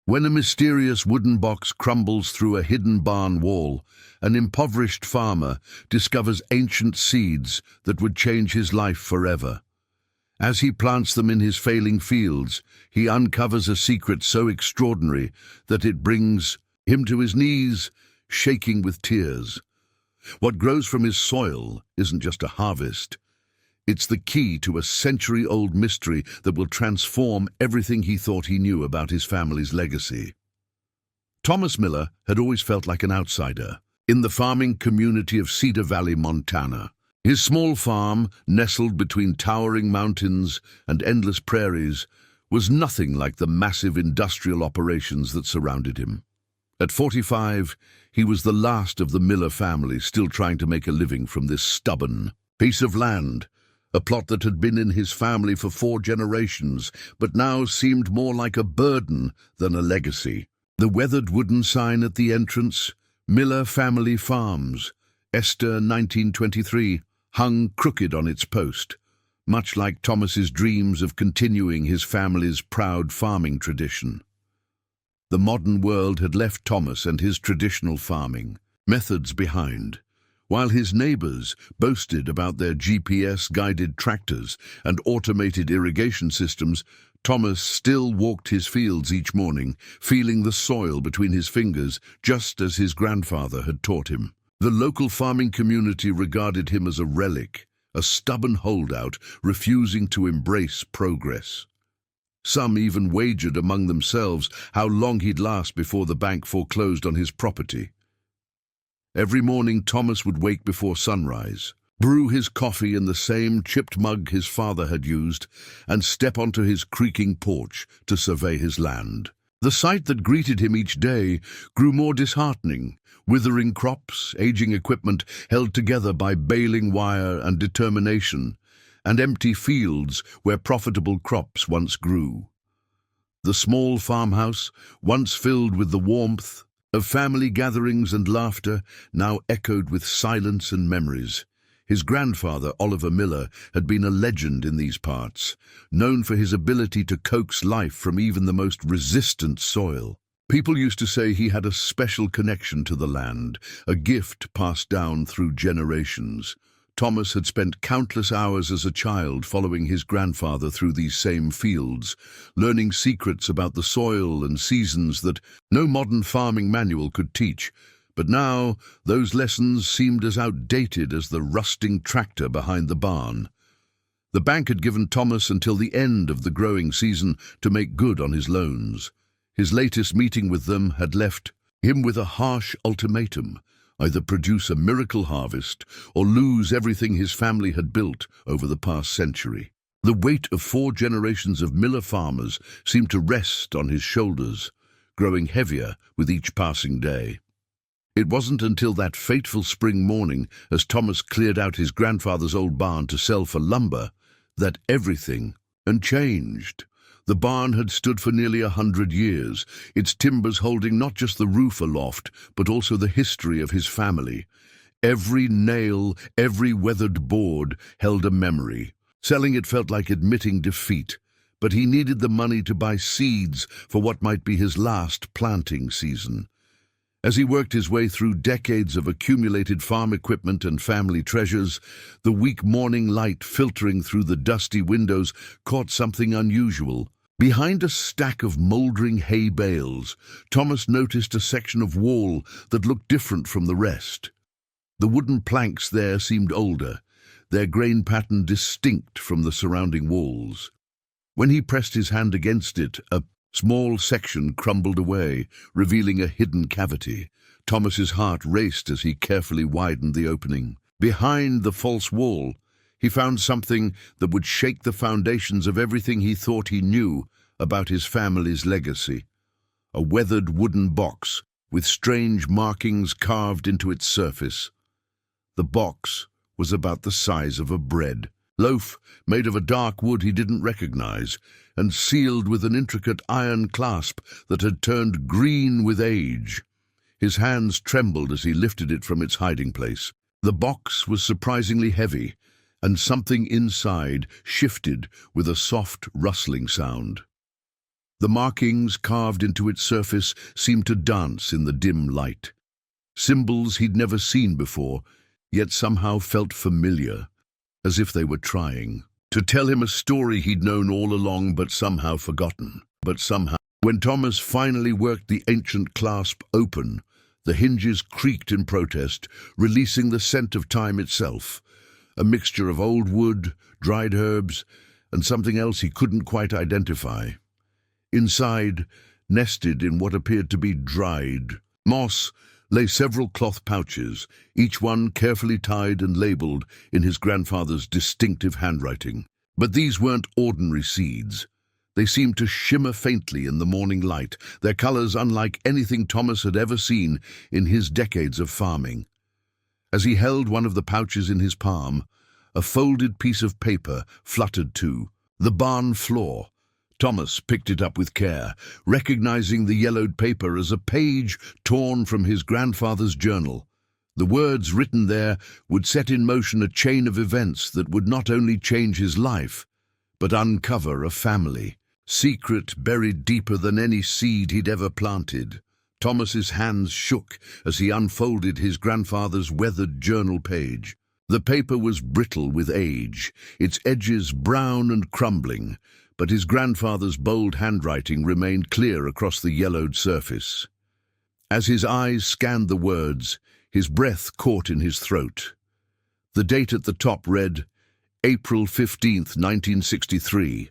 When a mysterious wooden box crumbles through a hidden barn wall, an impoverished farmer discovers ancient seeds that would change his life forever. As he plants them in his failing fields, he uncovers a secret so extraordinary that it brings him to his knees, shaking with tears. What grows from his soil isn't just a harvest. It's the key to a century-old mystery that will transform everything he thought he knew about his family's legacy. Thomas Miller had always felt like an outsider in the farming community of Cedar Valley, Montana. His small farm, nestled between towering mountains and endless prairies, was nothing like the massive industrial operations that surrounded him. At 45, he was the last of the Miller family still trying to make a living from this stubborn piece of land, a plot that had been in his family for 4 generations, but now seemed more like a burden than a legacy. The weathered wooden sign at the entrance, Miller Family Farms, Esther 1923, hung crooked on its post, much like Thomas's dreams of continuing his family's proud farming tradition. The modern world had left Thomas and his traditional farming methods behind. While his neighbors boasted about their GPS-guided tractors and automated irrigation systems, Thomas still walked his fields each morning, feeling the soil between his fingers, just as his grandfather had taught him. The local farming community regarded him as a relic, a stubborn holdout, refusing to embrace progress. Some even wagered among themselves how long he'd last before the bank foreclosed on his property. Every morning, Thomas would wake before sunrise, brew his coffee in the same chipped mug his father had used, and step onto his creaking porch to survey his land. The sight that greeted him each day grew more disheartening: withering crops, aging equipment held together by baling wire and determination, and empty fields where profitable crops once grew. The small farmhouse, once filled with the warmth of family gatherings and laughter, now echoed with silence and memories. His grandfather, Oliver Miller, had been a legend in these parts, known for his ability to coax life from even the most resistant soil. People used to say he had a special connection to the land, a gift passed down through generations. Thomas had spent countless hours as a child following his grandfather through these same fields, learning secrets about the soil and seasons that no modern farming manual could teach. But now, those lessons seemed as outdated as the rusting tractor behind the barn. The bank had given Thomas until the end of the growing season to make good on his loans. His latest meeting with them had left him with a harsh ultimatum: either produce a miracle harvest or lose everything his family had built over the past century. The weight of 4 generations of Miller farmers seemed to rest on his shoulders, growing heavier with each passing day. It wasn't until that fateful spring morning, as Thomas cleared out his grandfather's old barn to sell for lumber, that everything changed. The barn had stood for nearly 100 years, its timbers holding not just the roof aloft, but also the history of his family. Every nail, every weathered board held a memory. Selling it felt like admitting defeat, but he needed the money to buy seeds for what might be his last planting season. As he worked his way through decades of accumulated farm equipment and family treasures, the weak morning light filtering through the dusty windows caught something unusual. Behind a stack of moldering hay bales, Thomas noticed a section of wall that looked different from the rest. The wooden planks there seemed older, their grain pattern distinct from the surrounding walls. When he pressed his hand against it, a small section crumbled away, revealing a hidden cavity. Thomas's heart raced as he carefully widened the opening. Behind the false wall, he found something that would shake the foundations of everything he thought he knew about his family's legacy. A weathered wooden box with strange markings carved into its surface. The box was about the size of a bread loaf, made of a dark wood he didn't recognize, and sealed with an intricate iron clasp that had turned green with age. His hands trembled as he lifted it from its hiding place. The box was surprisingly heavy, and something inside shifted with a soft rustling sound. The markings carved into its surface seemed to dance in the dim light. Symbols he'd never seen before, yet somehow felt familiar, as if they were trying to tell him a story he'd known all along but somehow forgotten. When Thomas finally worked the ancient clasp open, the hinges creaked in protest, releasing the scent of time itself, a mixture of old wood, dried herbs, and something else he couldn't quite identify. Inside, nested in what appeared to be dried moss, lay several cloth pouches, each one carefully tied and labeled in his grandfather's distinctive handwriting. But these weren't ordinary seeds. They seemed to shimmer faintly in the morning light, their colors unlike anything Thomas had ever seen in his decades of farming. As he held one of the pouches in his palm, a folded piece of paper fluttered to the barn floor. Thomas picked it up with care, recognizing the yellowed paper as a page torn from his grandfather's journal. The words written there would set in motion a chain of events that would not only change his life, but uncover a family secret buried deeper than any seed he'd ever planted. Thomas's hands shook as he unfolded his grandfather's weathered journal page. The paper was brittle with age, its edges brown and crumbling, but his grandfather's bold handwriting remained clear across the yellowed surface. As his eyes scanned the words, his breath caught in his throat. The date at the top read, April 15th, 1963,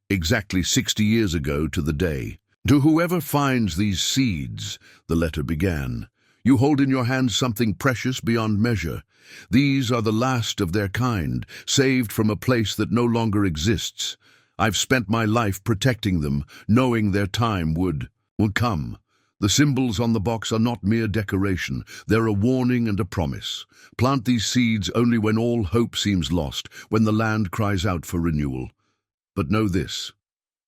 exactly 60 years ago to the day. To whoever finds these seeds, the letter began, you hold in your hands something precious beyond measure. These are the last of their kind, saved from a place that no longer exists. I've spent my life protecting them, knowing their time would come. The symbols on the box are not mere decoration. They're a warning and a promise. Plant these seeds only when all hope seems lost, when the land cries out for renewal. But know this,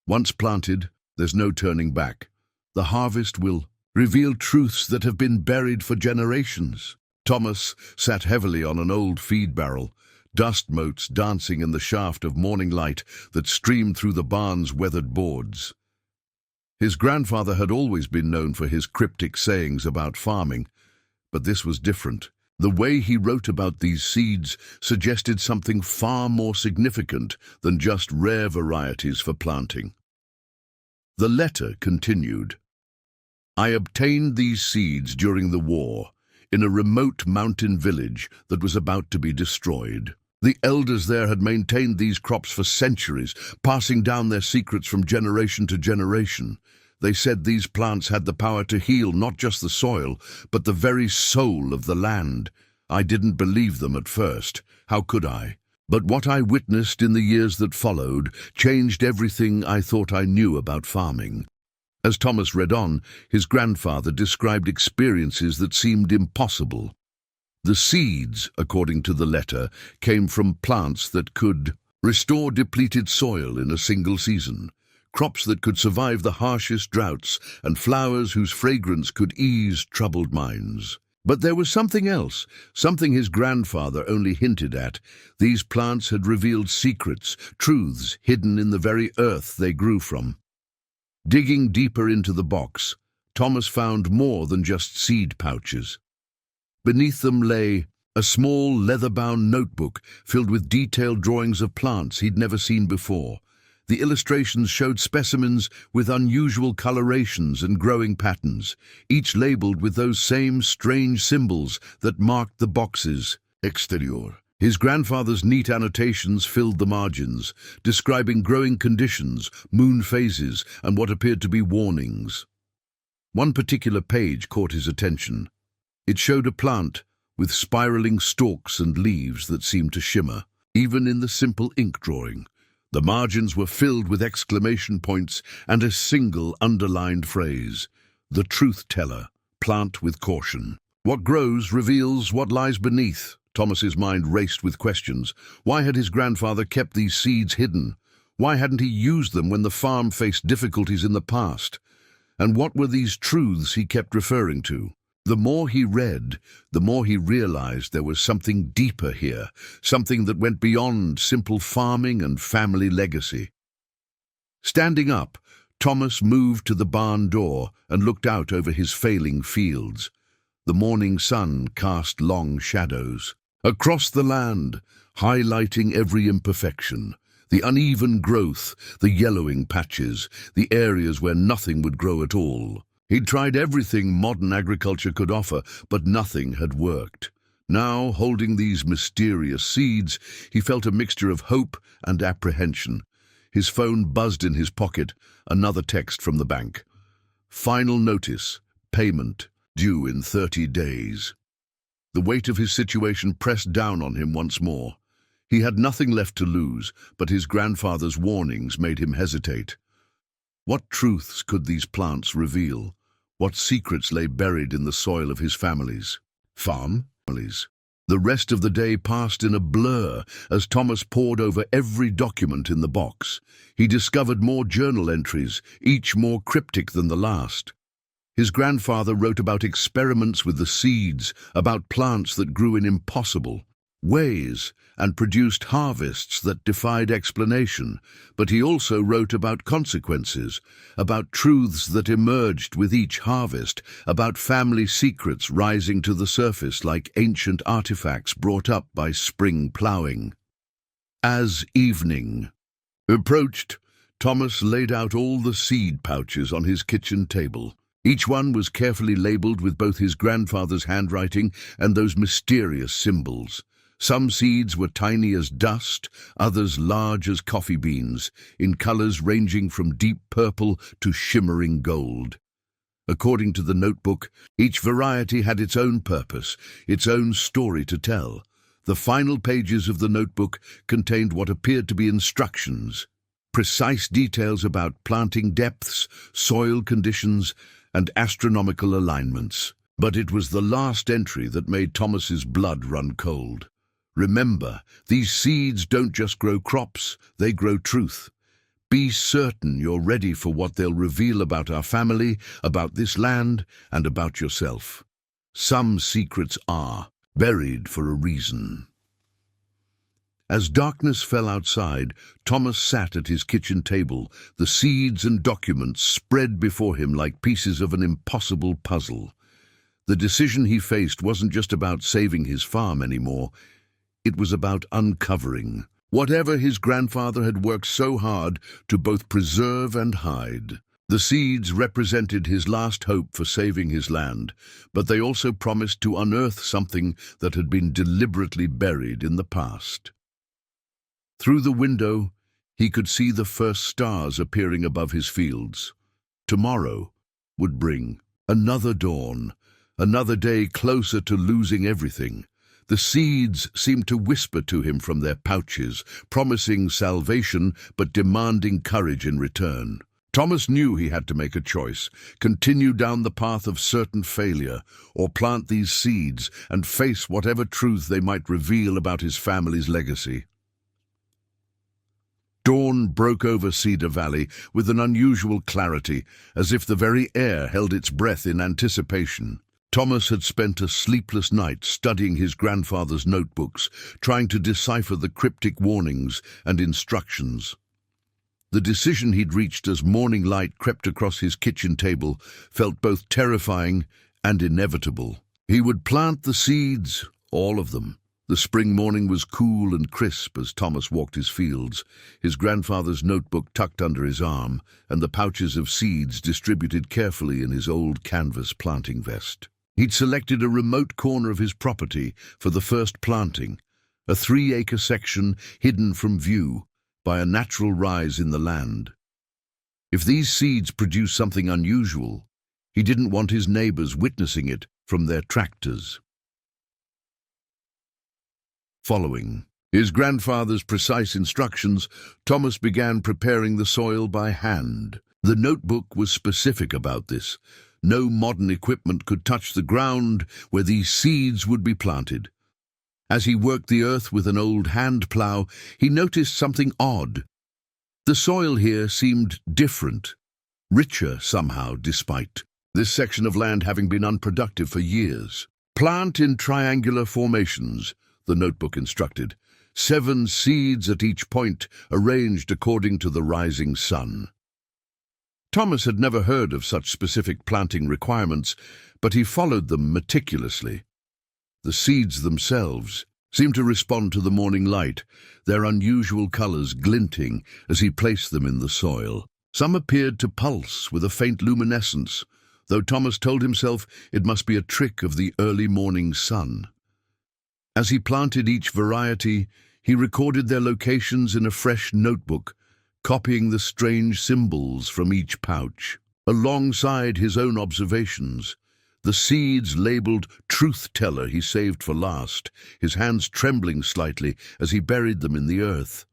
once planted, there's no turning back. The harvest will reveal truths that have been buried for generations. Thomas sat heavily on an old feed barrel, dust motes dancing in the shaft of morning light that streamed through the barn's weathered boards. His grandfather had always been known for his cryptic sayings about farming, but this was different. The way he wrote about these seeds suggested something far more significant than just rare varieties for planting. The letter continued. I obtained these seeds during the war, in a remote mountain village that was about to be destroyed. The elders there had maintained these crops for centuries, passing down their secrets from generation to generation. They said these plants had the power to heal not just the soil, but the very soul of the land. I didn't believe them at first. How could I? But what I witnessed in the years that followed changed everything I thought I knew about farming. As Thomas read on, his grandfather described experiences that seemed impossible. The seeds, according to the letter, came from plants that could restore depleted soil in a single season, crops that could survive the harshest droughts, and flowers whose fragrance could ease troubled minds. But there was something else, something his grandfather only hinted at. These plants had revealed secrets, truths hidden in the very earth they grew from. Digging deeper into the box, Thomas found more than just seed pouches. Beneath them lay a small leather-bound notebook filled with detailed drawings of plants he'd never seen before. The illustrations showed specimens with unusual colorations and growing patterns, each labeled with those same strange symbols that marked the box's exterior. His grandfather's neat annotations filled the margins, describing growing conditions, moon phases, and what appeared to be warnings. One particular page caught his attention. It showed a plant with spiraling stalks and leaves that seemed to shimmer, even in the simple ink drawing. The margins were filled with exclamation points and a single underlined phrase, the truth teller, plant with caution. What grows reveals what lies beneath. Thomas's mind raced with questions. Why had his grandfather kept these seeds hidden? Why hadn't he used them when the farm faced difficulties in the past? And what were these truths he kept referring to? The more he read, the more he realized there was something deeper here, something that went beyond simple farming and family legacy. Standing up, Thomas moved to the barn door and looked out over his failing fields. The morning sun cast long shadows across the land, highlighting every imperfection, the uneven growth, the yellowing patches, the areas where nothing would grow at all. He'd tried everything modern agriculture could offer, but nothing had worked. Now, holding these mysterious seeds, he felt a mixture of hope and apprehension. His phone buzzed in his pocket, another text from the bank. Final notice, payment, due in 30 days. The weight of his situation pressed down on him once more. He had nothing left to lose, but his grandfather's warnings made him hesitate. What truths could these plants reveal? What secrets lay buried in the soil of his family's farm? The rest of the day passed in a blur as Thomas pored over every document in the box. He discovered more journal entries, each more cryptic than the last. His grandfather wrote about experiments with the seeds, about plants that grew in impossible ways and produced harvests that defied explanation. But he also wrote about consequences, about truths that emerged with each harvest, about family secrets rising to the surface like ancient artifacts brought up by spring ploughing. As evening approached, Thomas laid out all the seed pouches on his kitchen table. Each one was carefully labeled with both his grandfather's handwriting and those mysterious symbols. Some seeds were tiny as dust, others large as coffee beans, in colors ranging from deep purple to shimmering gold. According to the notebook, each variety had its own purpose, its own story to tell. The final pages of the notebook contained what appeared to be instructions, precise details about planting depths, soil conditions, and astronomical alignments. But it was the last entry that made Thomas's blood run cold. Remember, these seeds don't just grow crops, they grow truth. Be certain you're ready for what they'll reveal about our family, about this land, and about yourself. Some secrets are buried for a reason. As darkness fell outside, Thomas sat at his kitchen table, the seeds and documents spread before him like pieces of an impossible puzzle. The decision he faced wasn't just about saving his farm anymore. It was about uncovering whatever his grandfather had worked so hard to both preserve and hide. The seeds represented his last hope for saving his land, but they also promised to unearth something that had been deliberately buried in the past. Through the window, he could see the first stars appearing above his fields. Tomorrow would bring another dawn, another day closer to losing everything. The seeds seemed to whisper to him from their pouches, promising salvation but demanding courage in return. Thomas knew he had to make a choice, continue down the path of certain failure, or plant these seeds and face whatever truth they might reveal about his family's legacy. Dawn broke over Cedar Valley with an unusual clarity, as if the very air held its breath in anticipation. Thomas had spent a sleepless night studying his grandfather's notebooks, trying to decipher the cryptic warnings and instructions. The decision he'd reached as morning light crept across his kitchen table felt both terrifying and inevitable. He would plant the seeds, all of them. The spring morning was cool and crisp as Thomas walked his fields, his grandfather's notebook tucked under his arm, and the pouches of seeds distributed carefully in his old canvas planting vest. He'd selected a remote corner of his property for the first planting, a 3-acre section hidden from view by a natural rise in the land. If these seeds produced something unusual, he didn't want his neighbors witnessing it from their tractors. Following his grandfather's precise instructions, Thomas began preparing the soil by hand. The notebook was specific about this. No modern equipment could touch the ground where these seeds would be planted. As he worked the earth with an old hand plow, he noticed something odd. The soil here seemed different, richer somehow despite this section of land having been unproductive for years. Plant in triangular formations, the notebook instructed, 7 seeds at each point, arranged according to the rising sun. Thomas had never heard of such specific planting requirements, but he followed them meticulously. The seeds themselves seemed to respond to the morning light, their unusual colors glinting as he placed them in the soil. Some appeared to pulse with a faint luminescence, though Thomas told himself it must be a trick of the early morning sun. As he planted each variety, he recorded their locations in a fresh notebook, copying the strange symbols from each pouch. Alongside his own observations, the seeds labeled Truth Teller he saved for last, his hands trembling slightly as he buried them in the earth.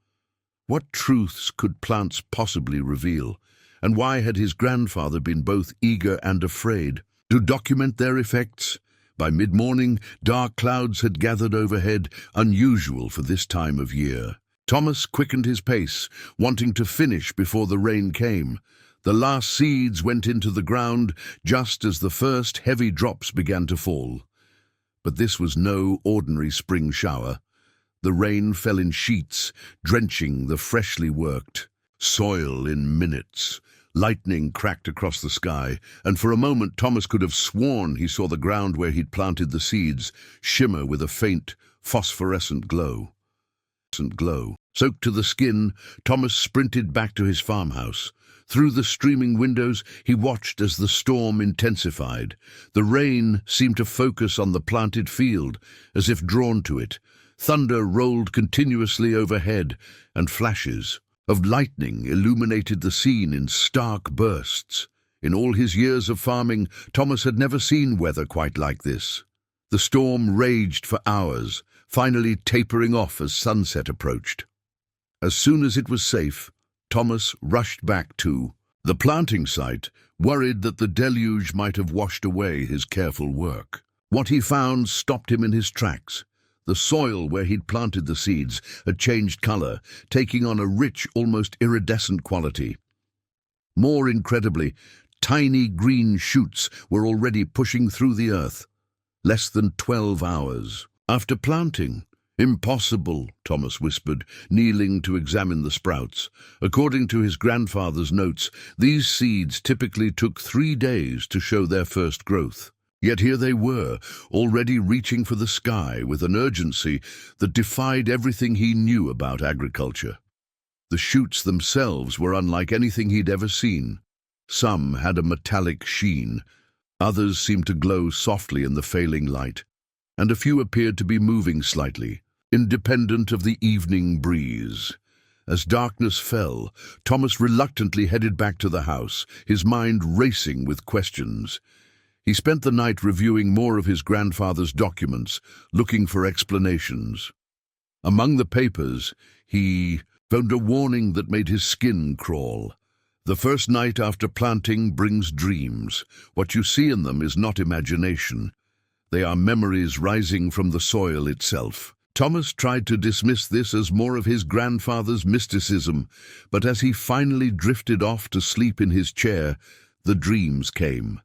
What truths could plants possibly reveal, and why had his grandfather been both eager and afraid to document their effects? By mid-morning, dark clouds had gathered overhead, unusual for this time of year. Thomas quickened his pace, wanting to finish before the rain came. The last seeds went into the ground just as the first heavy drops began to fall. But this was no ordinary spring shower. The rain fell in sheets, drenching the freshly worked soil in minutes. Lightning cracked across the sky, and for a moment Thomas could have sworn he saw the ground where he'd planted the seeds shimmer with a faint, phosphorescent glow. Soaked to the skin, Thomas sprinted back to his farmhouse. Through the streaming windows, he watched as the storm intensified. The rain seemed to focus on the planted field, as if drawn to it. Thunder rolled continuously overhead, and flashes of lightning illuminated the scene in stark bursts. In all his years of farming, Thomas had never seen weather quite like this. The storm raged for hours, finally tapering off as sunset approached. As soon as it was safe, Thomas rushed back to the planting site, worried that the deluge might have washed away his careful work. What he found stopped him in his tracks. The soil where he'd planted the seeds had changed color, taking on a rich, almost iridescent quality. More incredibly, tiny green shoots were already pushing through the earth. Less than 12 hours after planting. "Impossible," Thomas whispered, kneeling to examine the sprouts. According to his grandfather's notes, these seeds typically took 3 days to show their first growth. Yet here they were, already reaching for the sky with an urgency that defied everything he knew about agriculture. The shoots themselves were unlike anything he'd ever seen. Some had a metallic sheen, others seemed to glow softly in the failing light, and a few appeared to be moving slightly, independent of the evening breeze. As darkness fell, Thomas reluctantly headed back to the house, his mind racing with questions. He spent the night reviewing more of his grandfather's documents, looking for explanations. Among the papers, he found a warning that made his skin crawl. The first night after planting brings dreams. What you see in them is not imagination. They are memories rising from the soil itself. Thomas tried to dismiss this as more of his grandfather's mysticism, but as he finally drifted off to sleep in his chair, the dreams came.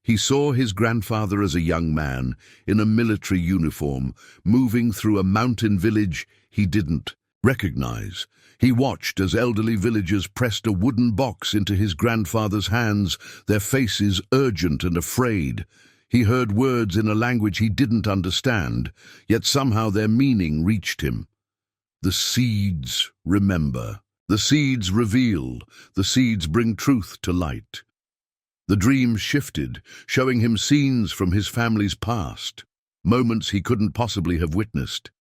He saw his grandfather as a young man, in a military uniform, moving through a mountain village he didn't recognize. He watched as elderly villagers pressed a wooden box into his grandfather's hands, their faces urgent and afraid. He heard words in a language he didn't understand, yet somehow their meaning reached him. The seeds remember. The seeds reveal. The seeds bring truth to light. The dreams shifted, showing him scenes from his family's past, moments he couldn't possibly have witnessed.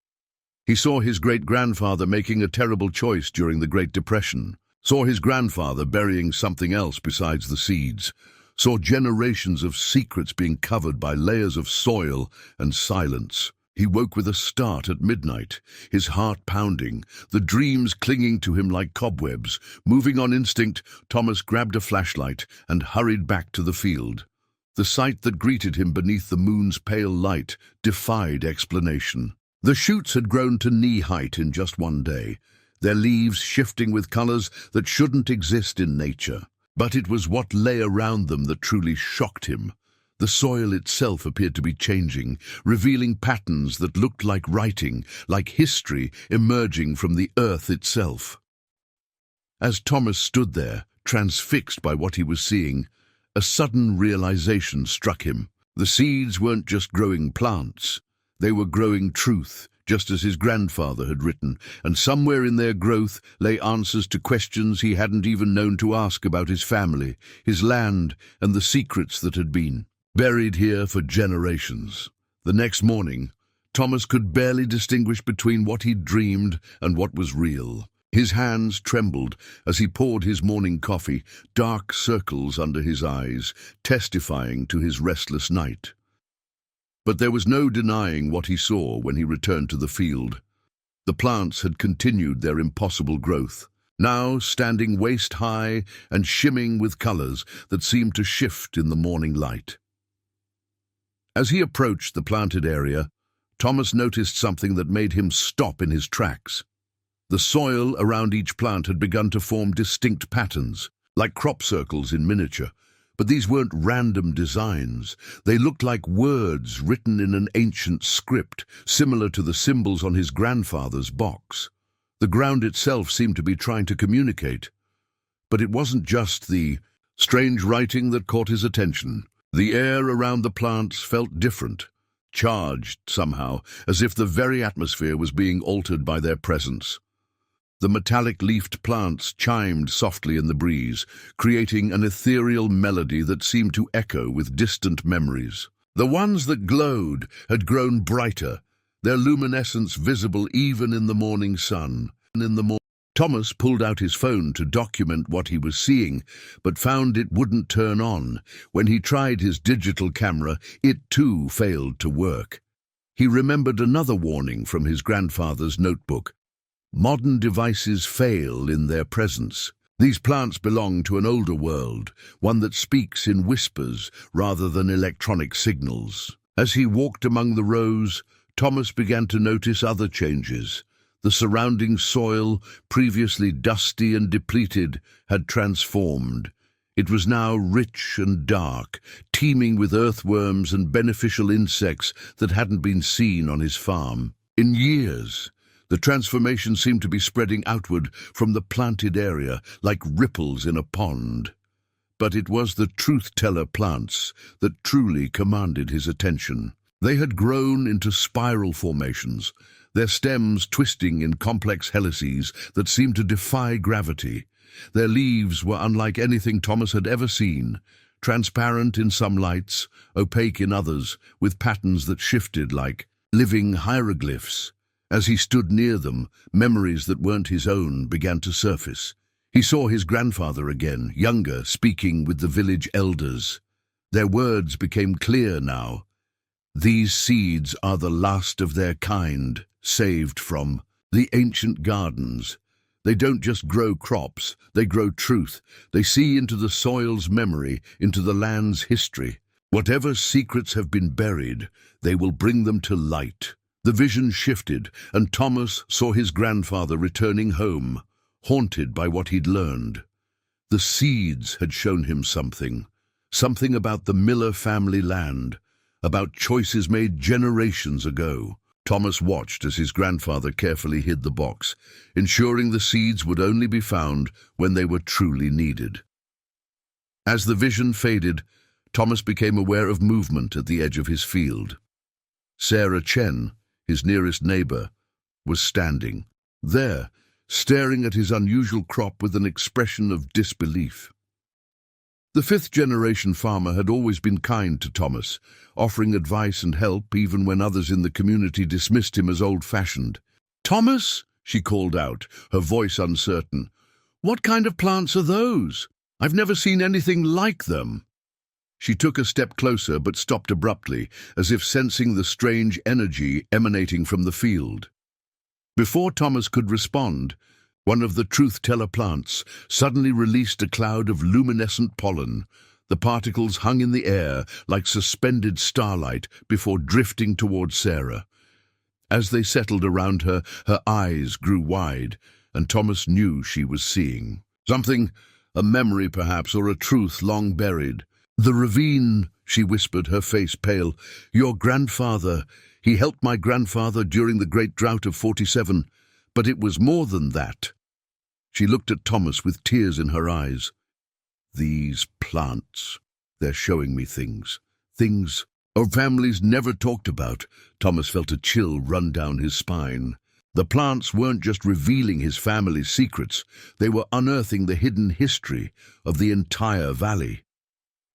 He saw his great-grandfather making a terrible choice during the Great Depression, saw his grandfather burying something else besides the seeds, saw generations of secrets being covered by layers of soil and silence. He woke with a start at midnight, his heart pounding, the dreams clinging to him like cobwebs. Moving on instinct, Thomas grabbed a flashlight and hurried back to the field. The sight that greeted him beneath the moon's pale light defied explanation. The shoots had grown to knee-height in just one day, their leaves shifting with colors that shouldn't exist in nature. But it was what lay around them that truly shocked him. The soil itself appeared to be changing, revealing patterns that looked like writing, like history emerging from the earth itself. As Thomas stood there, transfixed by what he was seeing, a sudden realization struck him. The seeds weren't just growing plants. They were growing truth, just as his grandfather had written, and somewhere in their growth lay answers to questions he hadn't even known to ask about his family, his land, and the secrets that had been buried here for generations. The next morning, Thomas could barely distinguish between what he'd dreamed and what was real. His hands trembled as he poured his morning coffee, dark circles under his eyes, testifying to his restless night. But there was no denying what he saw when he returned to the field. The plants had continued their impossible growth, now standing waist-high and shimmering with colors that seemed to shift in the morning light. As he approached the planted area, Thomas noticed something that made him stop in his tracks. The soil around each plant had begun to form distinct patterns, like crop circles in miniature. But these weren't random designs. They looked like words written in an ancient script, similar to the symbols on his grandfather's box. The ground itself seemed to be trying to communicate. But it wasn't just the strange writing that caught his attention. The air around the plants felt different, charged somehow, as if the very atmosphere was being altered by their presence. The metallic-leafed plants chimed softly in the breeze, creating an ethereal melody that seemed to echo with distant memories. The ones that glowed had grown brighter, their luminescence visible even in the morning sun. Thomas pulled out his phone to document what he was seeing, but found it wouldn't turn on. When he tried his digital camera, it too failed to work. He remembered another warning from his grandfather's notebook. Modern devices fail in their presence. These plants belong to an older world, one that speaks in whispers rather than electronic signals. As he walked among the rows, Thomas began to notice other changes. The surrounding soil, previously dusty and depleted, had transformed. It was now rich and dark, teeming with earthworms and beneficial insects that hadn't been seen on his farm in years. The transformation seemed to be spreading outward from the planted area like ripples in a pond. But it was the truth-teller plants that truly commanded his attention. They had grown into spiral formations, their stems twisting in complex helices that seemed to defy gravity. Their leaves were unlike anything Thomas had ever seen, transparent in some lights, opaque in others, with patterns that shifted like living hieroglyphs. As he stood near them, memories that weren't his own began to surface. He saw his grandfather again, younger, speaking with the village elders. Their words became clear now. These seeds are the last of their kind, saved from the ancient gardens. They don't just grow crops, they grow truth. They see into the soil's memory, into the land's history. Whatever secrets have been buried, they will bring them to light. The vision shifted, and Thomas saw his grandfather returning home, haunted by what he'd learned. The seeds had shown him something about the Miller family land, about choices made generations ago. Thomas watched as his grandfather carefully hid the box, ensuring the seeds would only be found when they were truly needed. As the vision faded, Thomas became aware of movement at the edge of his field. Sarah Chen, his nearest neighbor, was standing there, staring at his unusual crop with an expression of disbelief. The fifth-generation farmer had always been kind to Thomas, offering advice and help even when others in the community dismissed him as old-fashioned. "Thomas," she called out, her voice uncertain, "what kind of plants are those? I've never seen anything like them." She took a step closer but stopped abruptly, as if sensing the strange energy emanating from the field. Before Thomas could respond, one of the truth-teller plants suddenly released a cloud of luminescent pollen. The particles hung in the air like suspended starlight before drifting towards Sarah. As they settled around her, her eyes grew wide, and Thomas knew she was seeing something, a memory perhaps, or a truth long buried. "The ravine," she whispered, her face pale. "Your grandfather. He helped my grandfather during the great drought of 47, but it was more than that." She looked at Thomas with tears in her eyes. These plants, they're showing me things. Things our families never talked about. Thomas felt a chill run down his spine. The plants weren't just revealing his family's secrets, they were unearthing the hidden history of the entire valley.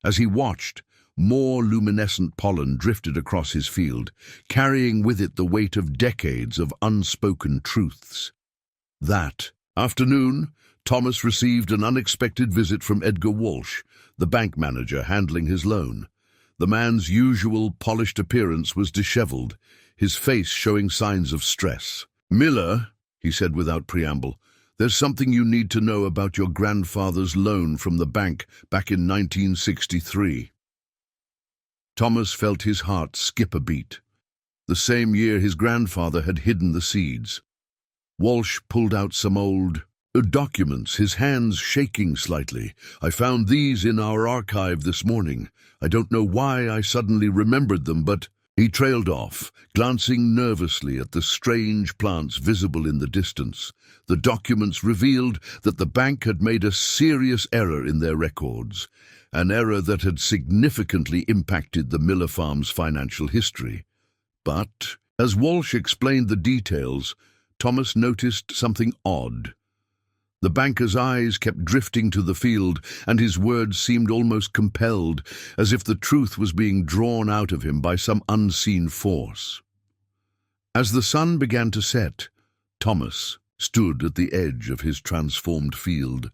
As he watched, more luminescent pollen drifted across his field, carrying with it the weight of decades of unspoken truths. That afternoon, Thomas received an unexpected visit from Edgar Walsh, the bank manager handling his loan. The man's usual polished appearance was disheveled, his face showing signs of stress. "Miller," he said without preamble, "there's something you need to know about your grandfather's loan from the bank back in 1963. Thomas felt his heart skip a beat. The same year his grandfather had hidden the seeds. Walsh pulled out some old documents, his hands shaking slightly. "I found these in our archive this morning. I don't know why I suddenly remembered them, but—" He trailed off, glancing nervously at the strange plants visible in the distance. The documents revealed that the bank had made a serious error in their records, an error that had significantly impacted the Miller farm's financial history. But, as Walsh explained the details, Thomas noticed something odd. The banker's eyes kept drifting to the field, and his words seemed almost compelled, as if the truth was being drawn out of him by some unseen force. As the sun began to set, Thomas stood at the edge of his transformed field,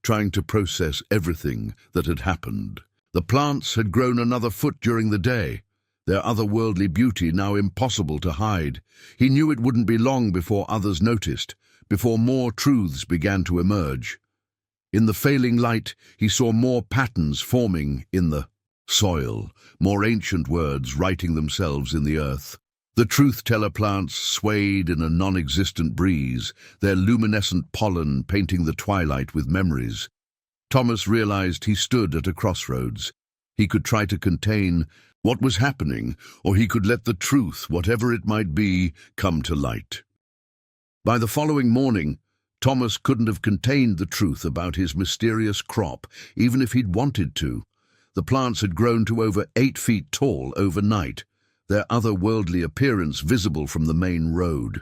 trying to process everything that had happened. The plants had grown another foot during the day, their otherworldly beauty now impossible to hide. He knew it wouldn't be long before others noticed, before more truths began to emerge. In the failing light, he saw more patterns forming in the soil, more ancient words writing themselves in the earth. The truth-teller plants swayed in a non-existent breeze, their luminescent pollen painting the twilight with memories. Thomas realized he stood at a crossroads. He could try to contain what was happening, or he could let the truth, whatever it might be, come to light. By the following morning, Thomas couldn't have contained the truth about his mysterious crop, even if he'd wanted to. The plants had grown to over 8 feet tall overnight, their otherworldly appearance visible from the main road.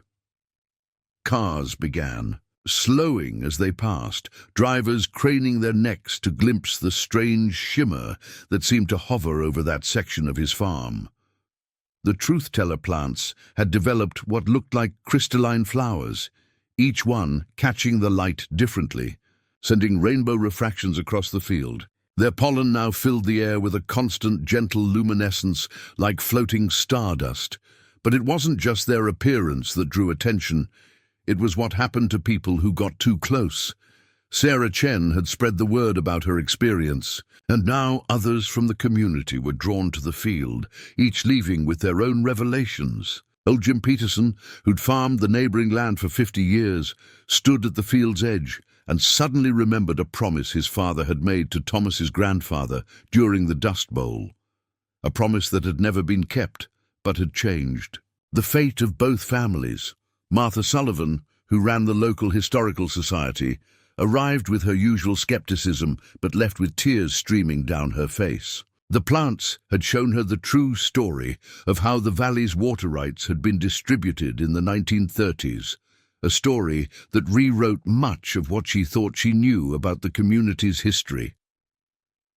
Cars began, slowing as they passed, drivers craning their necks to glimpse the strange shimmer that seemed to hover over that section of his farm. The truth-teller plants had developed what looked like crystalline flowers, each one catching the light differently, sending rainbow refractions across the field. Their pollen now filled the air with a constant, gentle luminescence like floating stardust. But it wasn't just their appearance that drew attention. It was what happened to people who got too close. Sarah Chen had spread the word about her experience, and now others from the community were drawn to the field, each leaving with their own revelations. Old Jim Peterson, who'd farmed the neighboring land for 50 years, stood at the field's edge and suddenly remembered a promise his father had made to Thomas's grandfather during the Dust Bowl. A promise that had never been kept, but had changed the fate of both families. Martha Sullivan, who ran the local historical society, arrived with her usual skepticism, but left with tears streaming down her face. The plants had shown her the true story of how the valley's water rights had been distributed in the 1930s, a story that rewrote much of what she thought she knew about the community's history.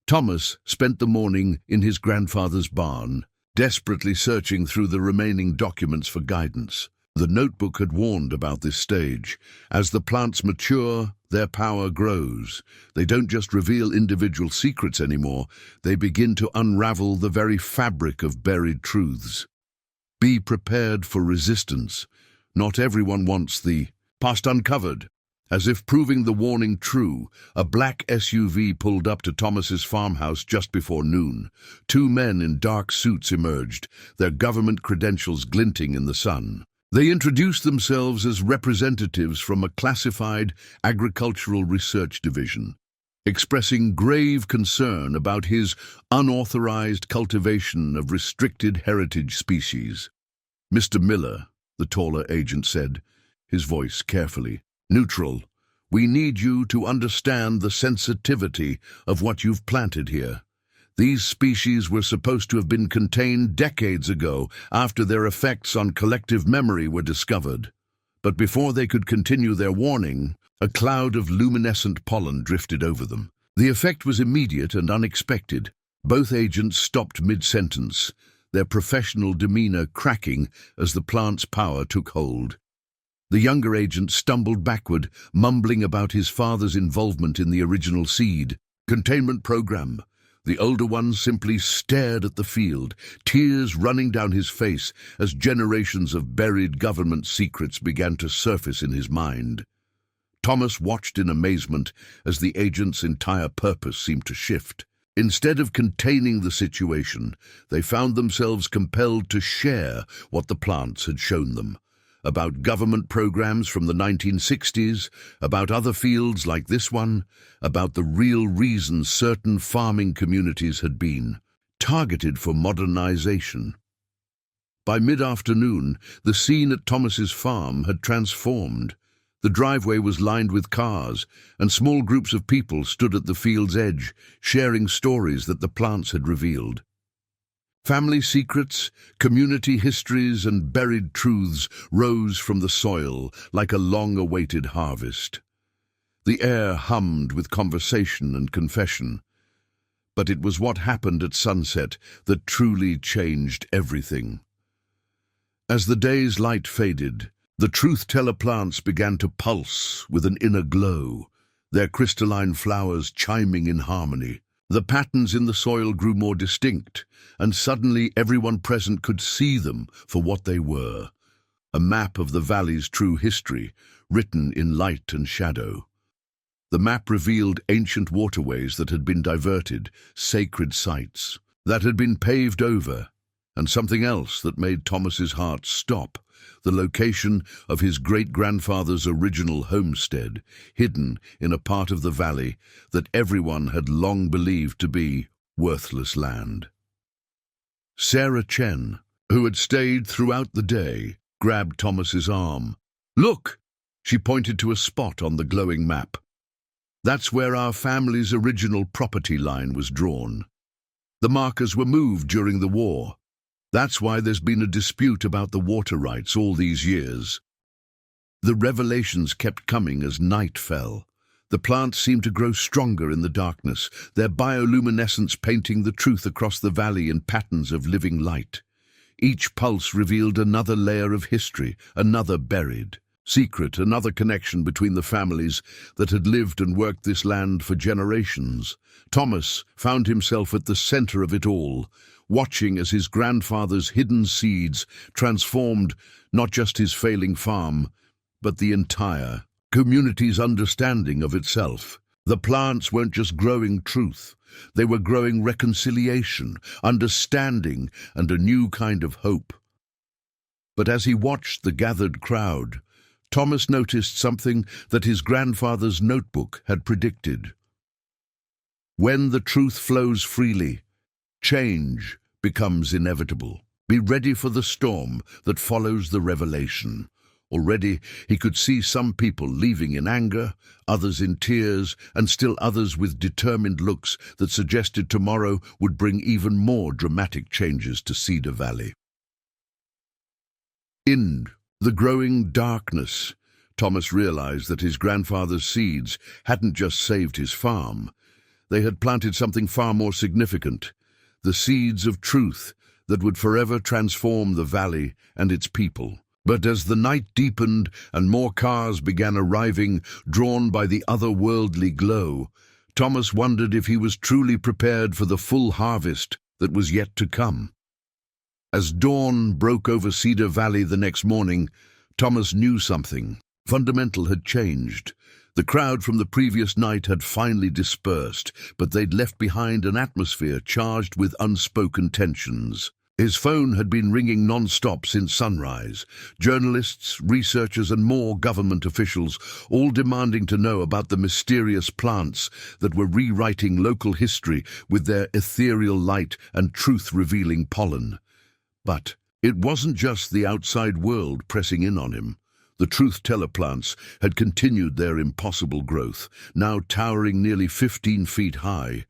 Thomas spent the morning in his grandfather's barn, desperately searching through the remaining documents for guidance. The notebook had warned about this stage. As the plants mature, their power grows. They don't just reveal individual secrets anymore, they begin to unravel the very fabric of buried truths. Be prepared for resistance. Not everyone wants the past uncovered. As if proving the warning true, a black SUV pulled up to Thomas's farmhouse just before noon. 2 men in dark suits emerged, their government credentials glinting in the sun. They introduced themselves as representatives from a classified agricultural research division, expressing grave concern about his unauthorized cultivation of restricted heritage species. "Mr. Miller," the taller agent said, his voice carefully neutral, We need you to understand the sensitivity of what you've planted here. These species were supposed to have been contained decades ago after their effects on collective memory were discovered. But before they could continue their warning, a cloud of luminescent pollen drifted over them. The effect was immediate and unexpected. Both agents stopped mid-sentence, their professional demeanor cracking as the plant's power took hold. The younger agent stumbled backward, mumbling about his father's involvement in the original seed containment program. The older one simply stared at the field, tears running down his face as generations of buried government secrets began to surface in his mind. Thomas watched in amazement as the agent's entire purpose seemed to shift. Instead of containing the situation, they found themselves compelled to share what the plants had shown them. About government programs from the 1960s, about other fields like this one, about the real reasons certain farming communities had been targeted for modernization. By mid-afternoon, the scene at Thomas's farm had transformed. The driveway was lined with cars, and small groups of people stood at the field's edge, sharing stories that the plants had revealed. Family secrets, community histories, and buried truths rose from the soil like a long-awaited harvest. The air hummed with conversation and confession. But it was what happened at sunset that truly changed everything. As the day's light faded, the truth-teller plants began to pulse with an inner glow, their crystalline flowers chiming in harmony. The patterns in the soil grew more distinct, and suddenly everyone present could see them for what they were. A map of the valley's true history, written in light and shadow. The map revealed ancient waterways that had been diverted, sacred sites that had been paved over, and something else that made Thomas's heart stop. The location of his great-grandfather's original homestead, hidden in a part of the valley that everyone had long believed to be worthless land. Sarah Chen, who had stayed throughout the day, grabbed Thomas's arm. "Look!" She pointed to a spot on the glowing map. "That's where our family's original property line was drawn. The markers were moved during the war. That's why there's been a dispute about the water rights all these years." The revelations kept coming as night fell. The plants seemed to grow stronger in the darkness, their bioluminescence painting the truth across the valley in patterns of living light. Each pulse revealed another layer of history, another buried secret, another connection between the families that had lived and worked this land for generations. Thomas found himself at the center of it all, watching as his grandfather's hidden seeds transformed not just his failing farm, but the entire community's understanding of itself. The plants weren't just growing truth, they were growing reconciliation, understanding, and a new kind of hope. But as he watched the gathered crowd, Thomas noticed something that his grandfather's notebook had predicted. When the truth flows freely, change becomes inevitable. Be ready for the storm that follows the revelation. Already he could see some people leaving in anger, others in tears, and still others with determined looks that suggested tomorrow would bring even more dramatic changes to Cedar Valley. In the growing darkness, Thomas realized that his grandfather's seeds hadn't just saved his farm. They had planted something far more significant, the seeds of truth that would forever transform the valley and its people. But as the night deepened and more cars began arriving, drawn by the otherworldly glow, Thomas wondered if he was truly prepared for the full harvest that was yet to come. As dawn broke over Cedar Valley the next morning, Thomas knew something fundamental had changed. The crowd from the previous night had finally dispersed, but they'd left behind an atmosphere charged with unspoken tensions. His phone had been ringing non-stop since sunrise. Journalists, researchers, and more government officials, all demanding to know about the mysterious plants that were rewriting local history with their ethereal light and truth-revealing pollen. But it wasn't just the outside world pressing in on him. The truth-teller plants had continued their impossible growth, now towering nearly 15 feet high.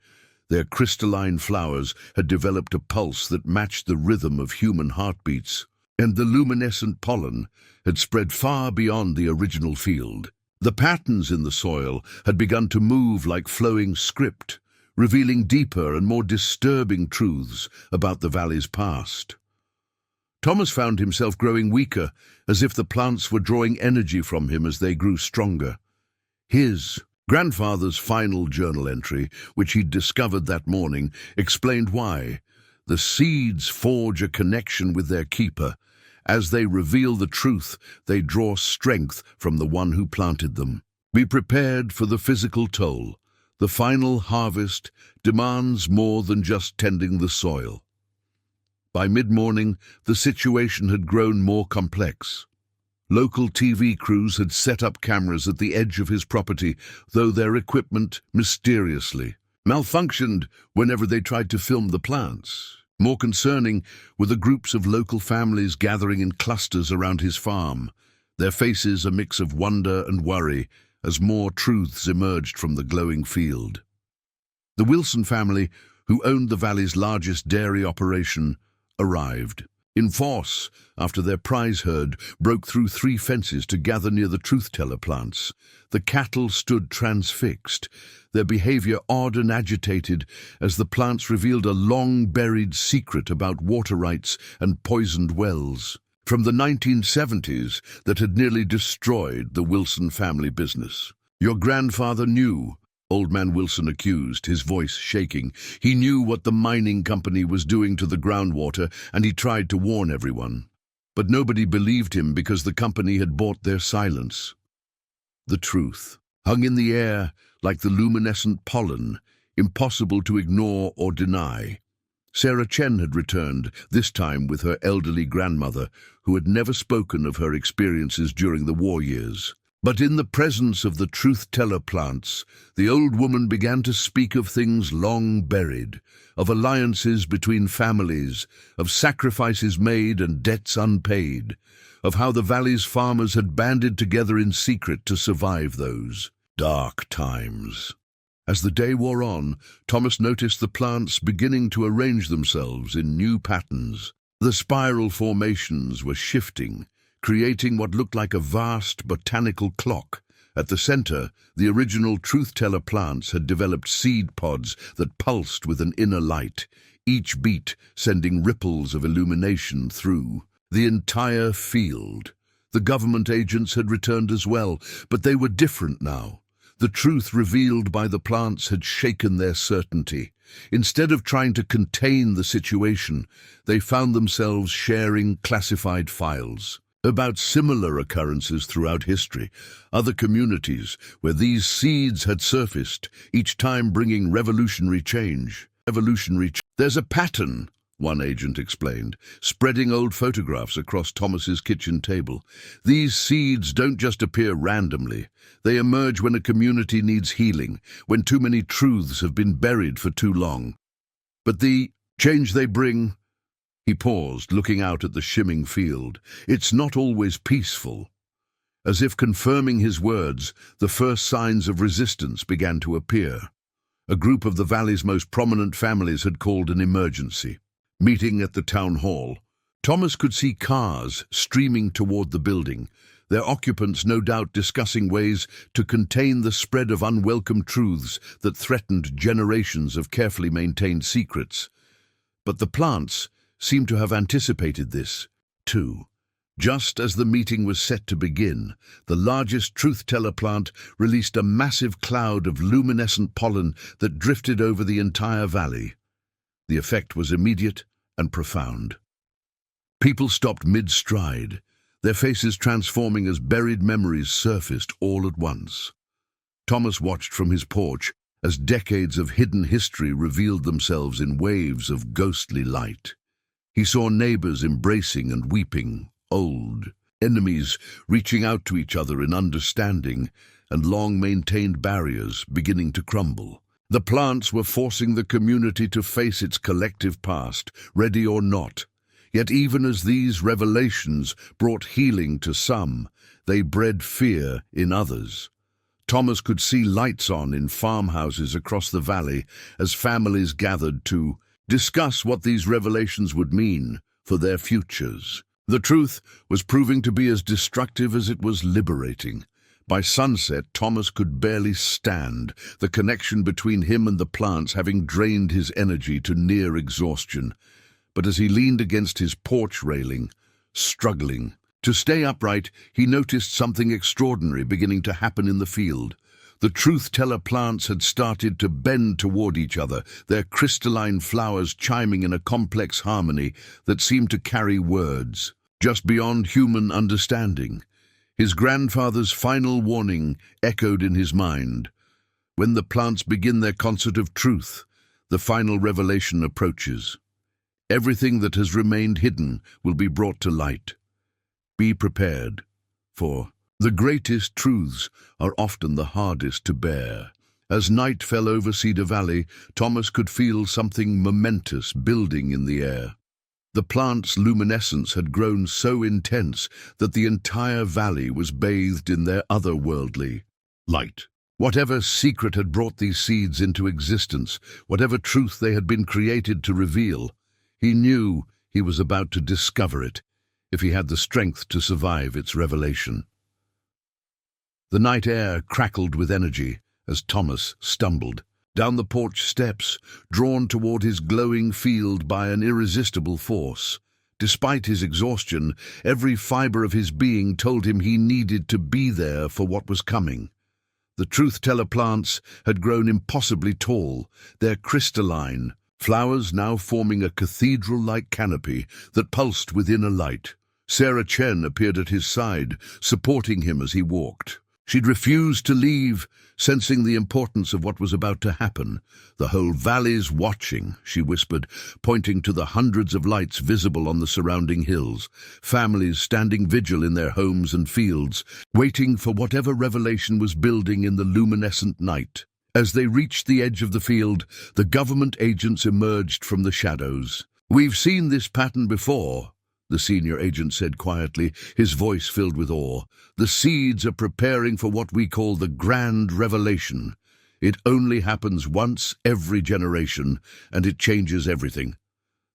Their crystalline flowers had developed a pulse that matched the rhythm of human heartbeats, and the luminescent pollen had spread far beyond the original field. The patterns in the soil had begun to move like flowing script, revealing deeper and more disturbing truths about the valley's past. Thomas found himself growing weaker, as if the plants were drawing energy from him as they grew stronger. His grandfather's final journal entry, which he'd discovered that morning, explained why. The seeds forge a connection with their keeper. As they reveal the truth, they draw strength from the one who planted them. Be prepared for the physical toll. The final harvest demands more than just tending the soil. By mid-morning, the situation had grown more complex. Local TV crews had set up cameras at the edge of his property, though their equipment mysteriously malfunctioned whenever they tried to film the plants. More concerning were the groups of local families gathering in clusters around his farm, their faces a mix of wonder and worry as more truths emerged from the glowing field. The Wilson family, who owned the valley's largest dairy operation, arrived in force after their prize herd broke through 3 fences to gather near the truth-teller plants. The cattle stood transfixed, their behavior odd and agitated as the plants revealed a long-buried secret about water rights and poisoned wells from the 1970s that had nearly destroyed the Wilson family business. "Your grandfather knew," Old Man Wilson accused, his voice shaking. "He knew what the mining company was doing to the groundwater, and he tried to warn everyone. But nobody believed him because the company had bought their silence." The truth hung in the air like the luminescent pollen, impossible to ignore or deny. Sarah Chen had returned, this time with her elderly grandmother, who had never spoken of her experiences during the war years. But in the presence of the truth-teller plants, the old woman began to speak of things long buried, of alliances between families, of sacrifices made and debts unpaid, of how the valley's farmers had banded together in secret to survive those dark times. As the day wore on, Thomas noticed the plants beginning to arrange themselves in new patterns. The spiral formations were shifting, creating what looked like a vast botanical clock. At the center, the original truth-teller plants had developed seed pods that pulsed with an inner light, each beat sending ripples of illumination through the entire field. The government agents had returned as well, but they were different now. The truth revealed by the plants had shaken their certainty. Instead of trying to contain the situation, they found themselves sharing classified files about similar occurrences throughout history, other communities where these seeds had surfaced, each time bringing revolutionary change. "There's a pattern," one agent explained, spreading old photographs across Thomas's kitchen table. "These seeds don't just appear randomly. They emerge when a community needs healing, when too many truths have been buried for too long. But the change they bring—" He paused, looking out at the shimming field. "It's not always peaceful." As if confirming his words, the first signs of resistance began to appear. A group of the valley's most prominent families had called an emergency. Meeting at the town hall, Thomas could see cars streaming toward the building, their occupants no doubt discussing ways to contain the spread of unwelcome truths that threatened generations of carefully maintained secrets. But the plants seemed to have anticipated this, too. Just as the meeting was set to begin, the largest truth-teller plant released a massive cloud of luminescent pollen that drifted over the entire valley. The effect was immediate and profound. People stopped mid-stride, their faces transforming as buried memories surfaced all at once. Thomas watched from his porch as decades of hidden history revealed themselves in waves of ghostly light. He saw neighbors embracing and weeping, old enemies reaching out to each other in understanding, and long-maintained barriers beginning to crumble. The plants were forcing the community to face its collective past, ready or not. Yet even as these revelations brought healing to some, they bred fear in others. Thomas could see lights on in farmhouses across the valley as families gathered to discuss what these revelations would mean for their futures. The truth was proving to be as destructive as it was liberating. By sunset, Thomas could barely stand, the connection between him and the plants having drained his energy to near exhaustion. But as he leaned against his porch railing, struggling to stay upright, he noticed something extraordinary beginning to happen in the field. The truth-teller plants had started to bend toward each other, their crystalline flowers chiming in a complex harmony that seemed to carry words just beyond human understanding. His grandfather's final warning echoed in his mind. When the plants begin their concert of truth, the final revelation approaches. Everything that has remained hidden will be brought to light. Be prepared, for the greatest truths are often the hardest to bear. As night fell over Cedar Valley, Thomas could feel something momentous building in the air. The plant's luminescence had grown so intense that the entire valley was bathed in their otherworldly light. Whatever secret had brought these seeds into existence, whatever truth they had been created to reveal, he knew he was about to discover it, if he had the strength to survive its revelation. The night air crackled with energy as Thomas stumbled down the porch steps, drawn toward his glowing field by an irresistible force. Despite his exhaustion, every fiber of his being told him he needed to be there for what was coming. The truth-teller plants had grown impossibly tall, their crystalline flowers now forming a cathedral-like canopy that pulsed within a light. Sarah Chen appeared at his side, supporting him as he walked. She'd refused to leave, sensing the importance of what was about to happen. "The whole valley's watching," she whispered, pointing to the hundreds of lights visible on the surrounding hills, families standing vigil in their homes and fields, waiting for whatever revelation was building in the luminescent night. As they reached the edge of the field, the government agents emerged from the shadows. "We've seen this pattern before," the senior agent said quietly, his voice filled with awe. "The seeds are preparing for what we call the grand revelation. It only happens once every generation, and it changes everything."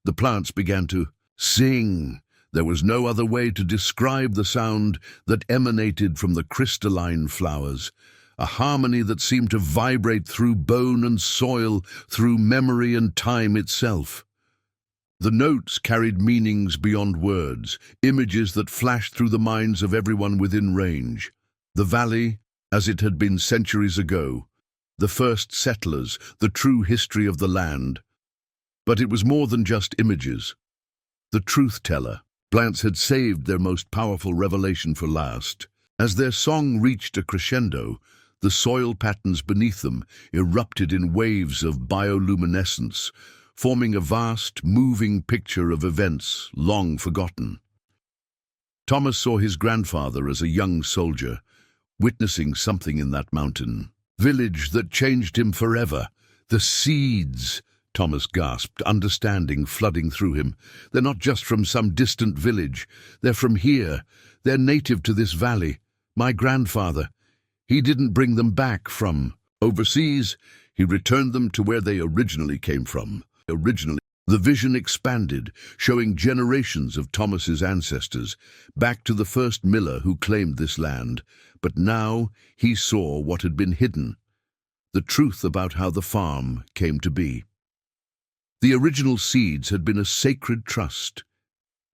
The plants began to sing. There was no other way to describe the sound that emanated from the crystalline flowers, a harmony that seemed to vibrate through bone and soil, through memory and time itself. The notes carried meanings beyond words, images that flashed through the minds of everyone within range. The valley, as it had been centuries ago, the first settlers, the true history of the land. But it was more than just images. The truth-teller plants had saved their most powerful revelation for last. As their song reached a crescendo, the soil patterns beneath them erupted in waves of bioluminescence, forming a vast, moving picture of events long forgotten. Thomas saw his grandfather as a young soldier, witnessing something in that mountain village that changed him forever. "The seeds," Thomas gasped, understanding flooding through him. "They're not just from some distant village. They're from here. They're native to this valley. My grandfather, he didn't bring them back from overseas. He returned them to where they originally came from." The vision expanded, showing generations of Thomas's ancestors, back to the first miller who claimed this land. But now he saw what had been hidden, the truth about how the farm came to be. The original seeds had been a sacred trust,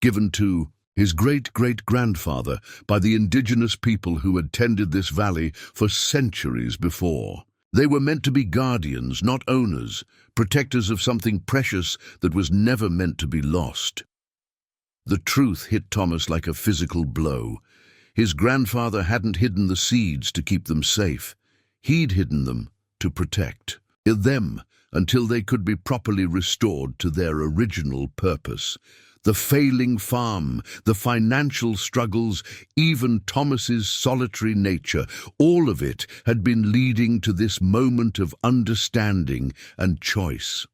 given to his great-great-grandfather by the indigenous people who had tended this valley for centuries before. They were meant to be guardians, not owners, protectors of something precious that was never meant to be lost. The truth hit Thomas like a physical blow. His grandfather hadn't hidden the seeds to keep them safe. He'd hidden them to protect them until they could be properly restored to their original purpose. The failing farm, the financial struggles, even Thomas's solitary nature, all of it had been leading to this moment of understanding and choice.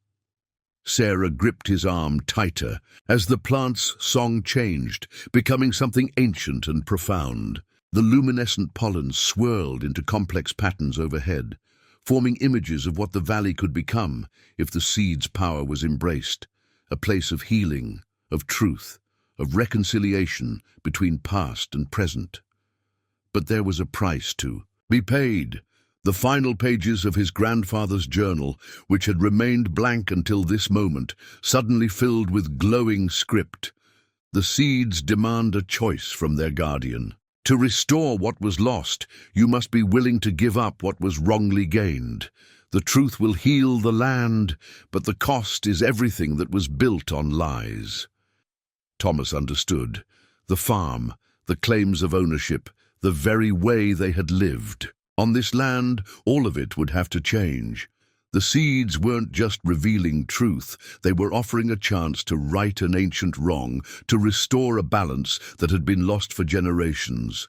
Sarah gripped his arm tighter as the plant's song changed, becoming something ancient and profound. The luminescent pollen swirled into complex patterns overhead, forming images of what the valley could become if the seed's power was embraced, a place of healing, of truth, of reconciliation between past and present. But there was a price to be paid. The final pages of his grandfather's journal, which had remained blank until this moment, suddenly filled with glowing script. The seeds demand a choice from their guardian. To restore what was lost, you must be willing to give up what was wrongly gained. The truth will heal the land, but the cost is everything that was built on lies. Thomas understood. The farm, the claims of ownership, the very way they had lived. On this land, all of it would have to change. The seeds weren't just revealing truth, they were offering a chance to right an ancient wrong, to restore a balance that had been lost for generations.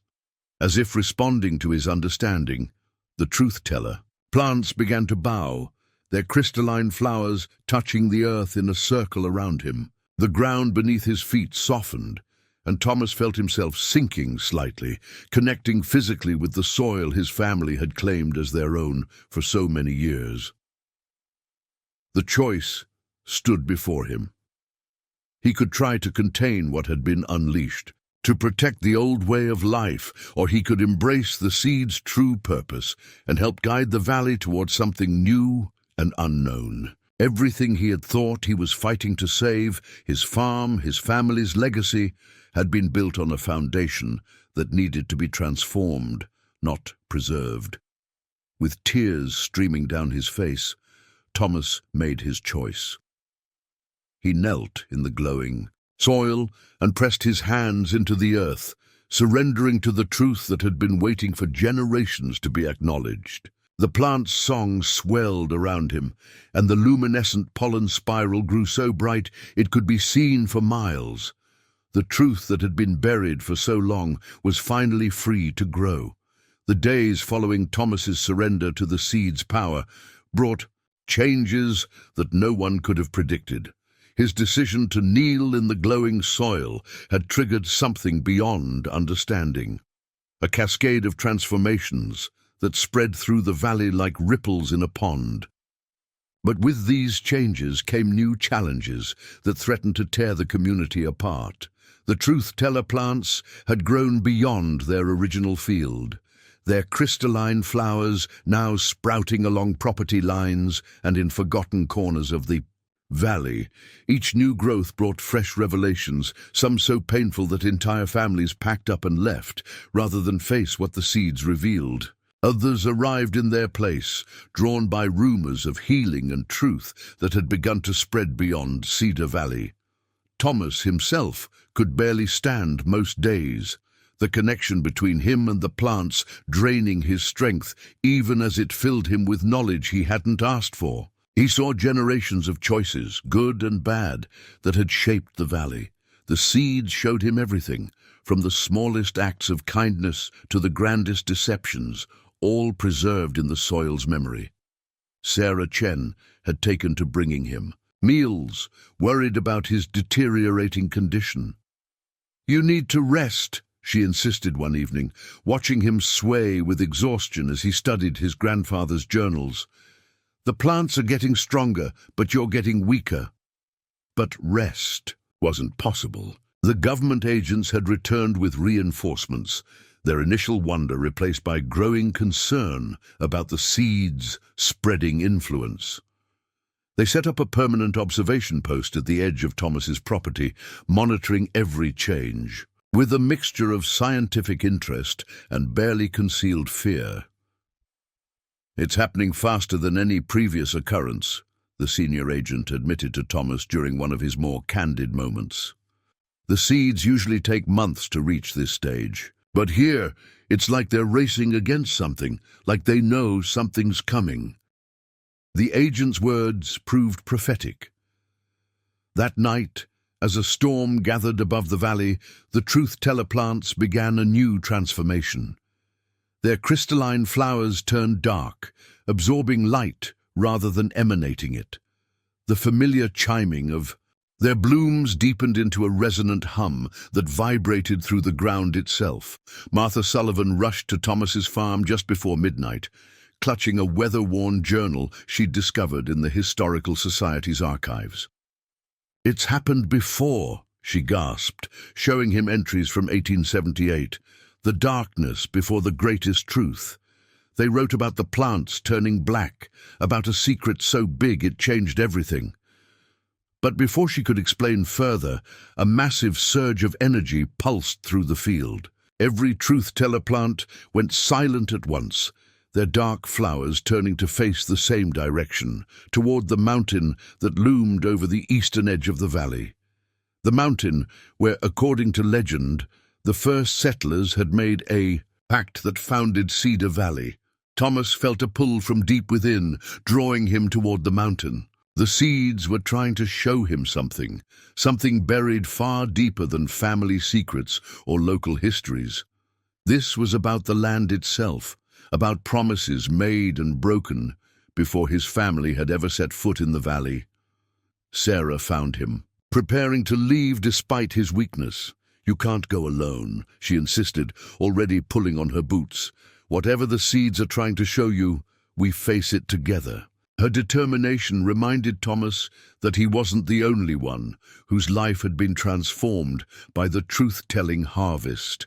As if responding to his understanding, the truth-teller, plants began to bow, their crystalline flowers touching the earth in a circle around him. The ground beneath his feet softened, and Thomas felt himself sinking slightly, connecting physically with the soil his family had claimed as their own for so many years. The choice stood before him. He could try to contain what had been unleashed, to protect the old way of life, or he could embrace the seed's true purpose and help guide the valley towards something new and unknown. Everything he had thought he was fighting to save, his farm, his family's legacy, had been built on a foundation that needed to be transformed, not preserved. With tears streaming down his face, Thomas made his choice. He knelt in the glowing soil and pressed his hands into the earth, surrendering to the truth that had been waiting for generations to be acknowledged. The plant's song swelled around him, and the luminescent pollen spiral grew so bright it could be seen for miles. The truth that had been buried for so long was finally free to grow. The days following Thomas's surrender to the seed's power brought changes that no one could have predicted. His decision to kneel in the glowing soil had triggered something beyond understanding. A cascade of transformations that spread through the valley like ripples in a pond. But with these changes came new challenges that threatened to tear the community apart. The truth-teller plants had grown beyond their original field, their crystalline flowers now sprouting along property lines and in forgotten corners of the valley. Each new growth brought fresh revelations, some so painful that entire families packed up and left, rather than face what the seeds revealed. Others arrived in their place, drawn by rumors of healing and truth that had begun to spread beyond Cedar Valley. Thomas himself could barely stand most days, the connection between him and the plants draining his strength even as it filled him with knowledge he hadn't asked for. He saw generations of choices, good and bad, that had shaped the valley. The seeds showed him everything, from the smallest acts of kindness to the grandest deceptions, all preserved in the soil's memory. Sarah Chen had taken to bringing him meals, worried about his deteriorating condition. "You need to rest," she insisted one evening, watching him sway with exhaustion as he studied his grandfather's journals. "The plants are getting stronger, but you're getting weaker." But rest wasn't possible. The government agents had returned with reinforcements, their initial wonder replaced by growing concern about the seeds' spreading influence. They set up a permanent observation post at the edge of Thomas's property, monitoring every change, with a mixture of scientific interest and barely concealed fear. "It's happening faster than any previous occurrence," the senior agent admitted to Thomas during one of his more candid moments. "The seeds usually take months to reach this stage, but here it's like they're racing against something, like they know something's coming." The agent's words proved prophetic. That night, as a storm gathered above the valley, the truth-teller plants began a new transformation. Their crystalline flowers turned dark, absorbing light rather than emanating it. the familiar chiming of their blooms deepened into a resonant hum that vibrated through the ground itself. Martha Sullivan rushed to Thomas's farm just before midnight, clutching a weather-worn journal she'd discovered in the Historical Society's archives. "It's happened before," she gasped, showing him entries from 1878. "The darkness before the greatest truth." They wrote about the plants turning black, about a secret so big it changed everything. But before she could explain further, a massive surge of energy pulsed through the field. Every truth-teller plant went silent at once, their dark flowers turning to face the same direction, toward the mountain that loomed over the eastern edge of the valley. The mountain where, according to legend, the first settlers had made a pact that founded Cedar Valley. Thomas felt a pull from deep within, drawing him toward the mountain. The seeds were trying to show him something buried far deeper than family secrets or local histories. This was about the land itself, about promises made and broken before his family had ever set foot in the valley. Sarah found him, preparing to leave despite his weakness. "You can't go alone," she insisted, already pulling on her boots. "Whatever the seeds are trying to show you, we face it together." Her determination reminded Thomas that he wasn't the only one whose life had been transformed by the truth-telling harvest.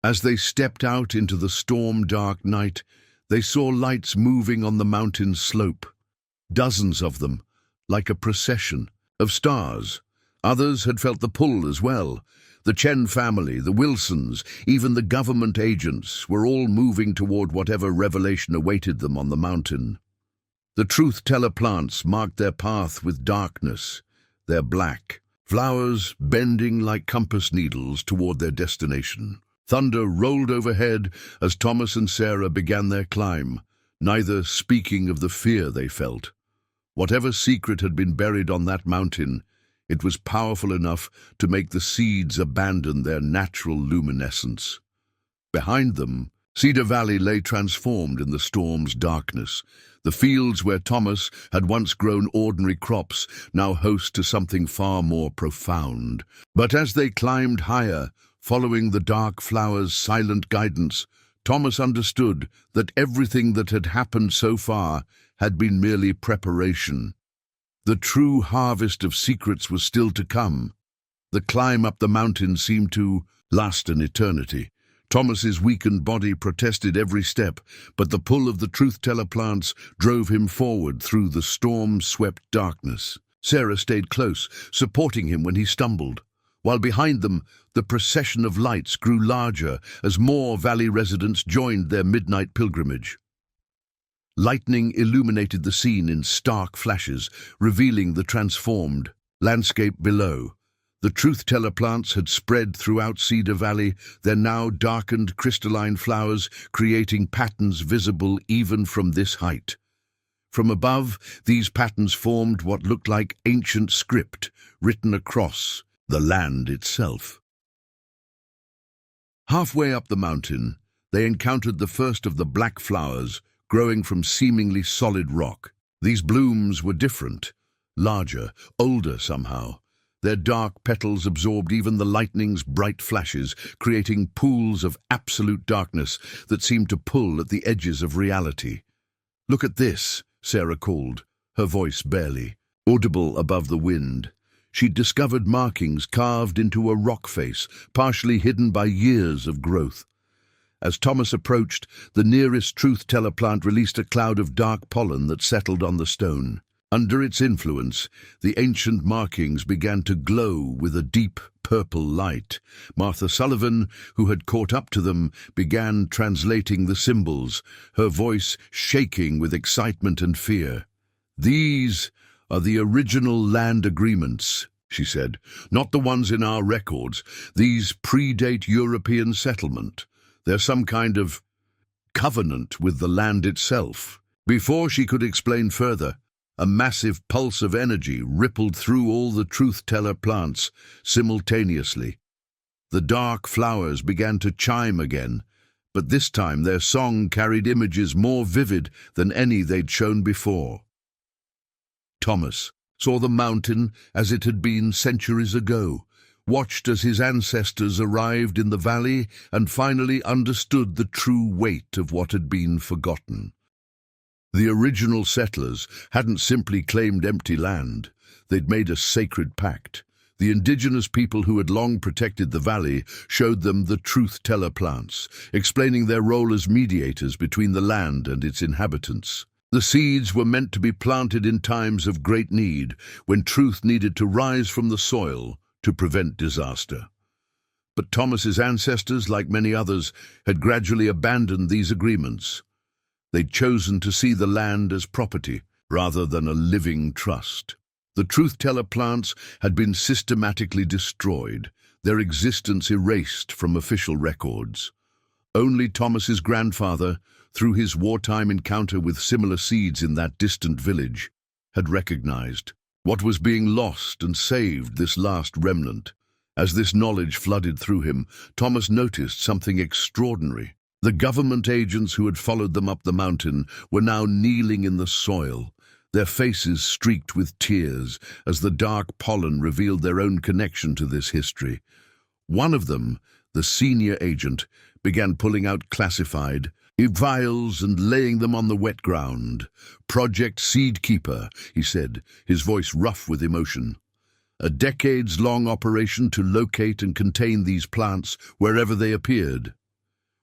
As they stepped out into the storm-dark night, they saw lights moving on the mountain's slope. Dozens of them, like a procession of stars. Others had felt the pull as well. The Chen family, the Wilsons, even the government agents were all moving toward whatever revelation awaited them on the mountain. The truth-teller plants marked their path with darkness, their black, flowers bending like compass needles toward their destination. Thunder rolled overhead as Thomas and Sarah began their climb, neither speaking of the fear they felt. Whatever secret had been buried on that mountain, it was powerful enough to make the seeds abandon their natural luminescence. Behind them, Cedar Valley lay transformed in the storm's darkness. The fields where Thomas had once grown ordinary crops now host to something far more profound. But as they climbed higher, following the dark flowers' silent guidance, Thomas understood that everything that had happened so far had been merely preparation. The true harvest of secrets was still to come. The climb up the mountain seemed to last an eternity. Thomas's weakened body protested every step, but the pull of the truth-teller plants drove him forward through the storm-swept darkness. Sarah stayed close, supporting him when he stumbled, while behind them the procession of lights grew larger as more valley residents joined their midnight pilgrimage. Lightning illuminated the scene in stark flashes, revealing the transformed landscape below. The truth-teller plants had spread throughout Cedar Valley, their now darkened crystalline flowers creating patterns visible even from this height. From above, these patterns formed what looked like ancient script written across the land itself. Halfway up the mountain, they encountered the first of the black flowers growing from seemingly solid rock. These blooms were different, larger, older somehow. Their dark petals absorbed even the lightning's bright flashes, creating pools of absolute darkness that seemed to pull at the edges of reality. "Look at this," Sarah called, her voice barely audible above the wind. She'd discovered markings carved into a rock face, partially hidden by years of growth. As Thomas approached, the nearest truth-teller plant released a cloud of dark pollen that settled on the stone. Under its influence, the ancient markings began to glow with a deep purple light. Martha Sullivan, who had caught up to them, began translating the symbols, her voice shaking with excitement and fear. "These are the original land agreements," she said, "not the ones in our records. These predate European settlement. They're some kind of covenant with the land itself." Before she could explain further, a massive pulse of energy rippled through all the truth-teller plants simultaneously. The dark flowers began to chime again, but this time their song carried images more vivid than any they'd shown before. Thomas saw the mountain as it had been centuries ago, watched as his ancestors arrived in the valley, and finally understood the true weight of what had been forgotten. The original settlers hadn't simply claimed empty land. They'd made a sacred pact. The indigenous people who had long protected the valley showed them the truth-teller plants, explaining their role as mediators between the land and its inhabitants. The seeds were meant to be planted in times of great need, when truth needed to rise from the soil to prevent disaster. But Thomas's ancestors, like many others, had gradually abandoned these agreements. They'd chosen to see the land as property rather than a living trust. The truth-teller plants had been systematically destroyed, their existence erased from official records. Only Thomas's grandfather, through his wartime encounter with similar seeds in that distant village, had recognized what was being lost and saved this last remnant. As this knowledge flooded through him, Thomas noticed something extraordinary. The government agents who had followed them up the mountain were now kneeling in the soil, their faces streaked with tears as the dark pollen revealed their own connection to this history. One of them, the senior agent, began pulling out classified vials and laying them on the wet ground. "Project Seedkeeper," he said, his voice rough with emotion. "A decades-long operation to locate and contain these plants wherever they appeared.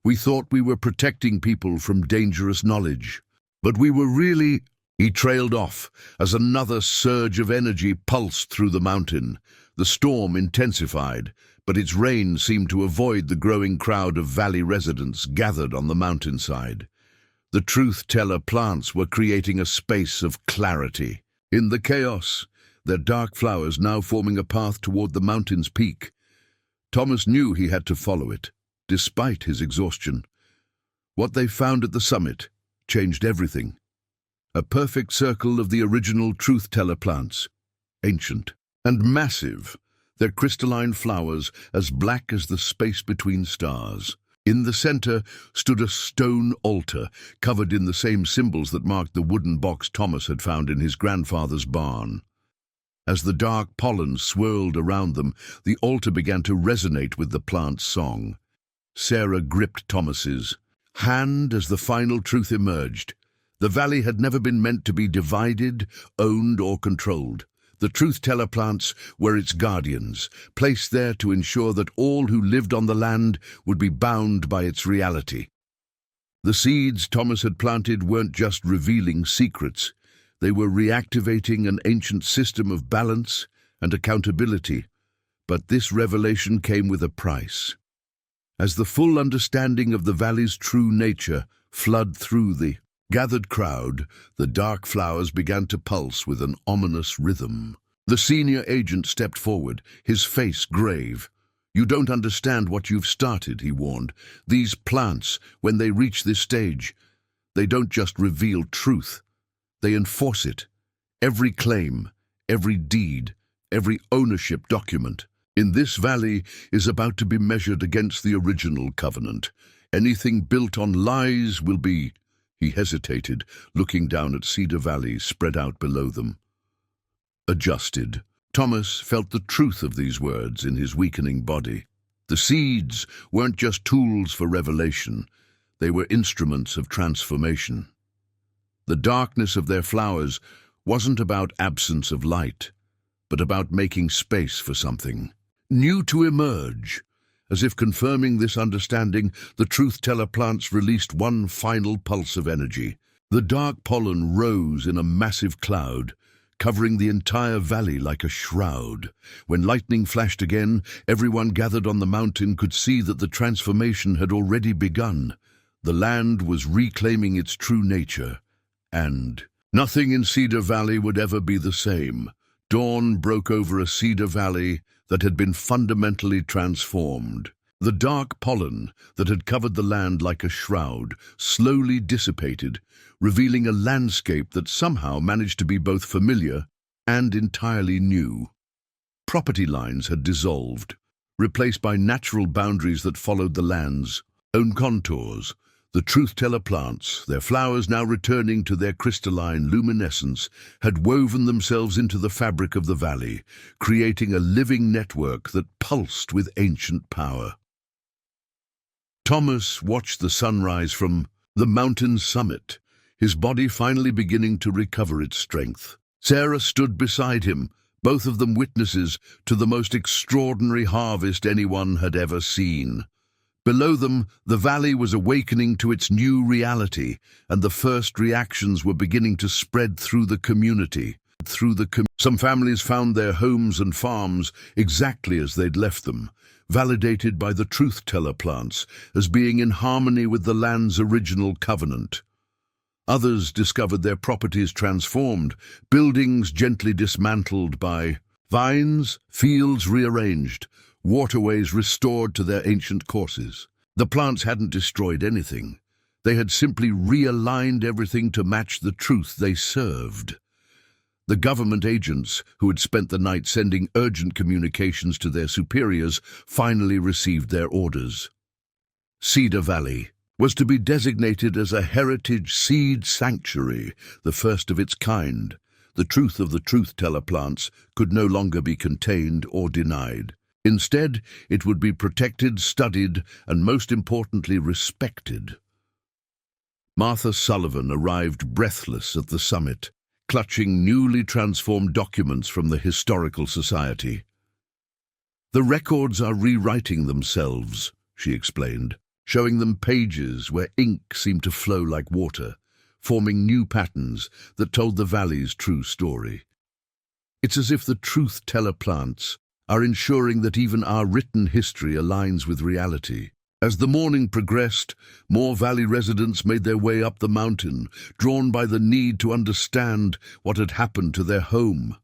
We thought we were protecting people from dangerous knowledge, but we were really—" He trailed off as another surge of energy pulsed through the mountain. The storm intensified, but its rain seemed to avoid the growing crowd of valley residents gathered on the mountainside. The truth-teller plants were creating a space of clarity. In the chaos, their dark flowers now forming a path toward the mountain's peak. Thomas knew he had to follow it, despite his exhaustion. What they found at the summit changed everything. A perfect circle of the original truth-teller plants, ancient and massive, their crystalline flowers as black as the space between stars. In the center stood a stone altar covered in the same symbols that marked the wooden box Thomas had found in his grandfather's barn. As the dark pollen swirled around them, the altar began to resonate with the plant's song. Sarah gripped Thomas's hand as the final truth emerged. The valley had never been meant to be divided, owned, or controlled. The truth-teller plants were its guardians, placed there to ensure that all who lived on the land would be bound by its reality. The seeds Thomas had planted weren't just revealing secrets. They were reactivating an ancient system of balance and accountability. But this revelation came with a price. As the full understanding of the valley's true nature flooded through the gathered crowd, the dark flowers began to pulse with an ominous rhythm. The senior agent stepped forward, his face grave. "You don't understand what you've started," he warned. "These plants, when they reach this stage, they don't just reveal truth. They enforce it. Every claim, every deed, every ownership document in this valley is about to be measured against the original covenant. Anything built on lies will be—" He hesitated, looking down at Cedar Valley spread out below them. Adjusted. Thomas felt the truth of these words in his weakening body. The seeds weren't just tools for revelation. They were instruments of transformation. The darkness of their flowers wasn't about absence of light, but about making space for something new to emerge. As if confirming this understanding, the truth-teller plants released one final pulse of energy. The dark pollen rose in a massive cloud, covering the entire valley like a shroud. When lightning flashed again, everyone gathered on the mountain could see that the transformation had already begun. The land was reclaiming its true nature, and nothing in Cedar Valley would ever be the same. Dawn broke over a Cedar Valley that had been fundamentally transformed. The dark pollen that had covered the land like a shroud slowly dissipated, revealing a landscape that somehow managed to be both familiar and entirely new. Property lines had dissolved, replaced by natural boundaries that followed the land's own contours. The truth-teller plants, their flowers now returning to their crystalline luminescence, had woven themselves into the fabric of the valley, creating a living network that pulsed with ancient power. Thomas watched the sunrise from the mountain's summit, his body finally beginning to recover its strength. Sarah stood beside him, both of them witnesses to the most extraordinary harvest anyone had ever seen. Below them, the valley was awakening to its new reality, and the first reactions were beginning to spread through the community. Some families found their homes and farms exactly as they'd left them, validated by the truth-teller plants as being in harmony with the land's original covenant. Others discovered their properties transformed, buildings gently dismantled by vines, fields rearranged, waterways restored to their ancient courses. The plants hadn't destroyed anything. They had simply realigned everything to match the truth they served. The government agents, who had spent the night sending urgent communications to their superiors, finally received their orders. Cedar Valley was to be designated as a heritage seed sanctuary, the first of its kind. The truth of the truth-teller plants could no longer be contained or denied. Instead, it would be protected, studied, and most importantly, respected. Martha Sullivan arrived breathless at the summit, clutching newly transformed documents from the Historical Society. "The records are rewriting themselves," she explained, showing them pages where ink seemed to flow like water, forming new patterns that told the valley's true story. It's as if the truth-teller plants are ensuring that even our written history aligns with reality. As the morning progressed, more valley residents made their way up the mountain, drawn by the need to understand what had happened to their home.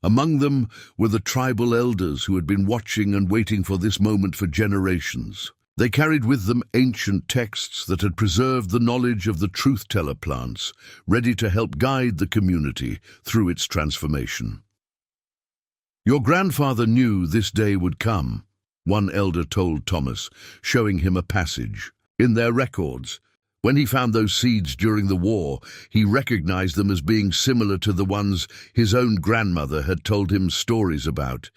Among them were the tribal elders who had been watching and waiting for this moment for generations. They carried with them ancient texts that had preserved the knowledge of the truth-teller plants, ready to help guide the community through its transformation. "Your grandfather knew this day would come," one elder told Thomas, showing him a passage. In their records, when he found those seeds during the war, he recognized them as being similar to the ones his own grandmother had told him stories about.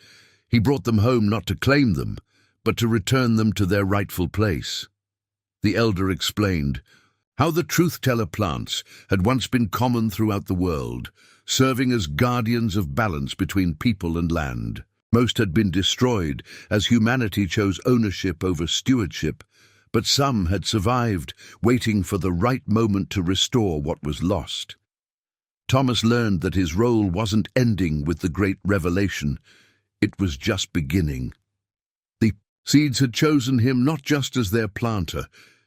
He brought them home not to claim them, but to return them to their rightful place. The elder explained how the truth-teller plants had once been common throughout the world, serving as guardians of balance between people and land. Most had been destroyed as humanity chose ownership over stewardship, but some had survived, waiting for the right moment to restore what was lost. Thomas learned that his role wasn't ending with the great revelation, it was just beginning. The seeds had chosen him not just as their planter,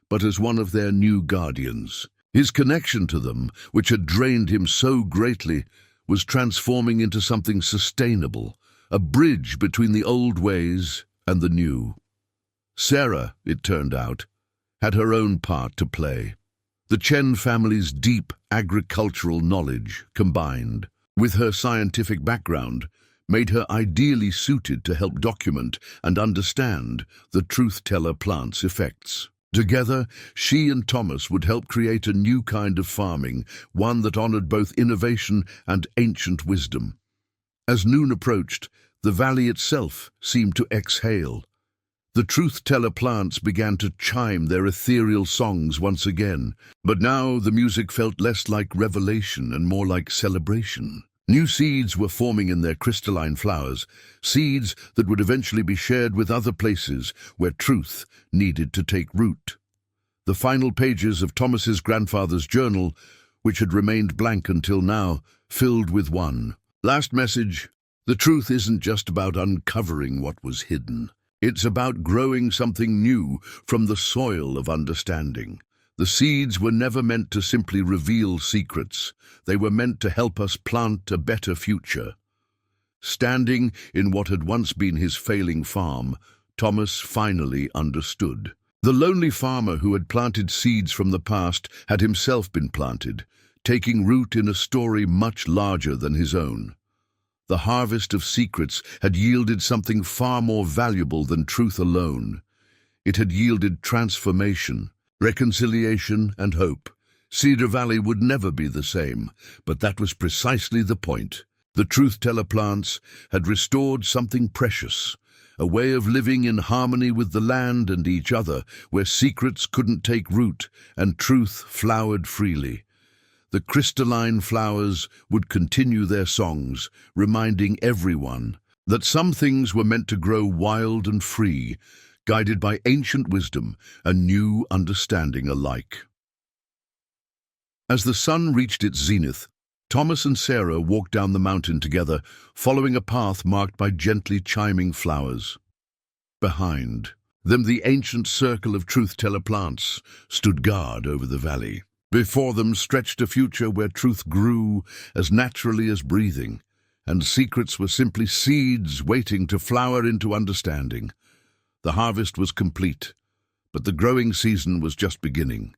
but as one of their new guardians. His connection to them, which had drained him so greatly, was transforming into something sustainable, a bridge between the old ways and the new. Sarah, it turned out, had her own part to play. The Chen family's deep agricultural knowledge, combined with her scientific background, made her ideally suited to help document and understand the truth-teller plant's effects. Together, she and Thomas would help create a new kind of farming, one that honored both innovation and ancient wisdom. As noon approached, the valley itself seemed to exhale. The truth-teller plants began to chime their ethereal songs once again, but now the music felt less like revelation and more like celebration. New seeds were forming in their crystalline flowers, seeds that would eventually be shared with other places where truth needed to take root. The final pages of Thomas's grandfather's journal, which had remained blank until now, filled with one last message. The truth isn't just about uncovering what was hidden. It's about growing something new from the soil of understanding. The seeds were never meant to simply reveal secrets. They were meant to help us plant a better future. Standing in what had once been his failing farm, Thomas finally understood. The lonely farmer who had planted seeds from the past had himself been planted, taking root in a story much larger than his own. The harvest of secrets had yielded something far more valuable than truth alone. It had yielded transformation, reconciliation and hope. Cedar Valley would never be the same, but that was precisely the point. The truth-teller plants had restored something precious, a way of living in harmony with the land and each other, where secrets couldn't take root and truth flowered freely. The crystalline flowers would continue their songs, reminding everyone that some things were meant to grow wild and free, guided by ancient wisdom and new understanding alike. As the sun reached its zenith, Thomas and Sarah walked down the mountain together, following a path marked by gently chiming flowers. Behind them, the ancient circle of truth-teller plants stood guard over the valley. Before them stretched a future where truth grew as naturally as breathing, and secrets were simply seeds waiting to flower into understanding. The harvest was complete, but the growing season was just beginning.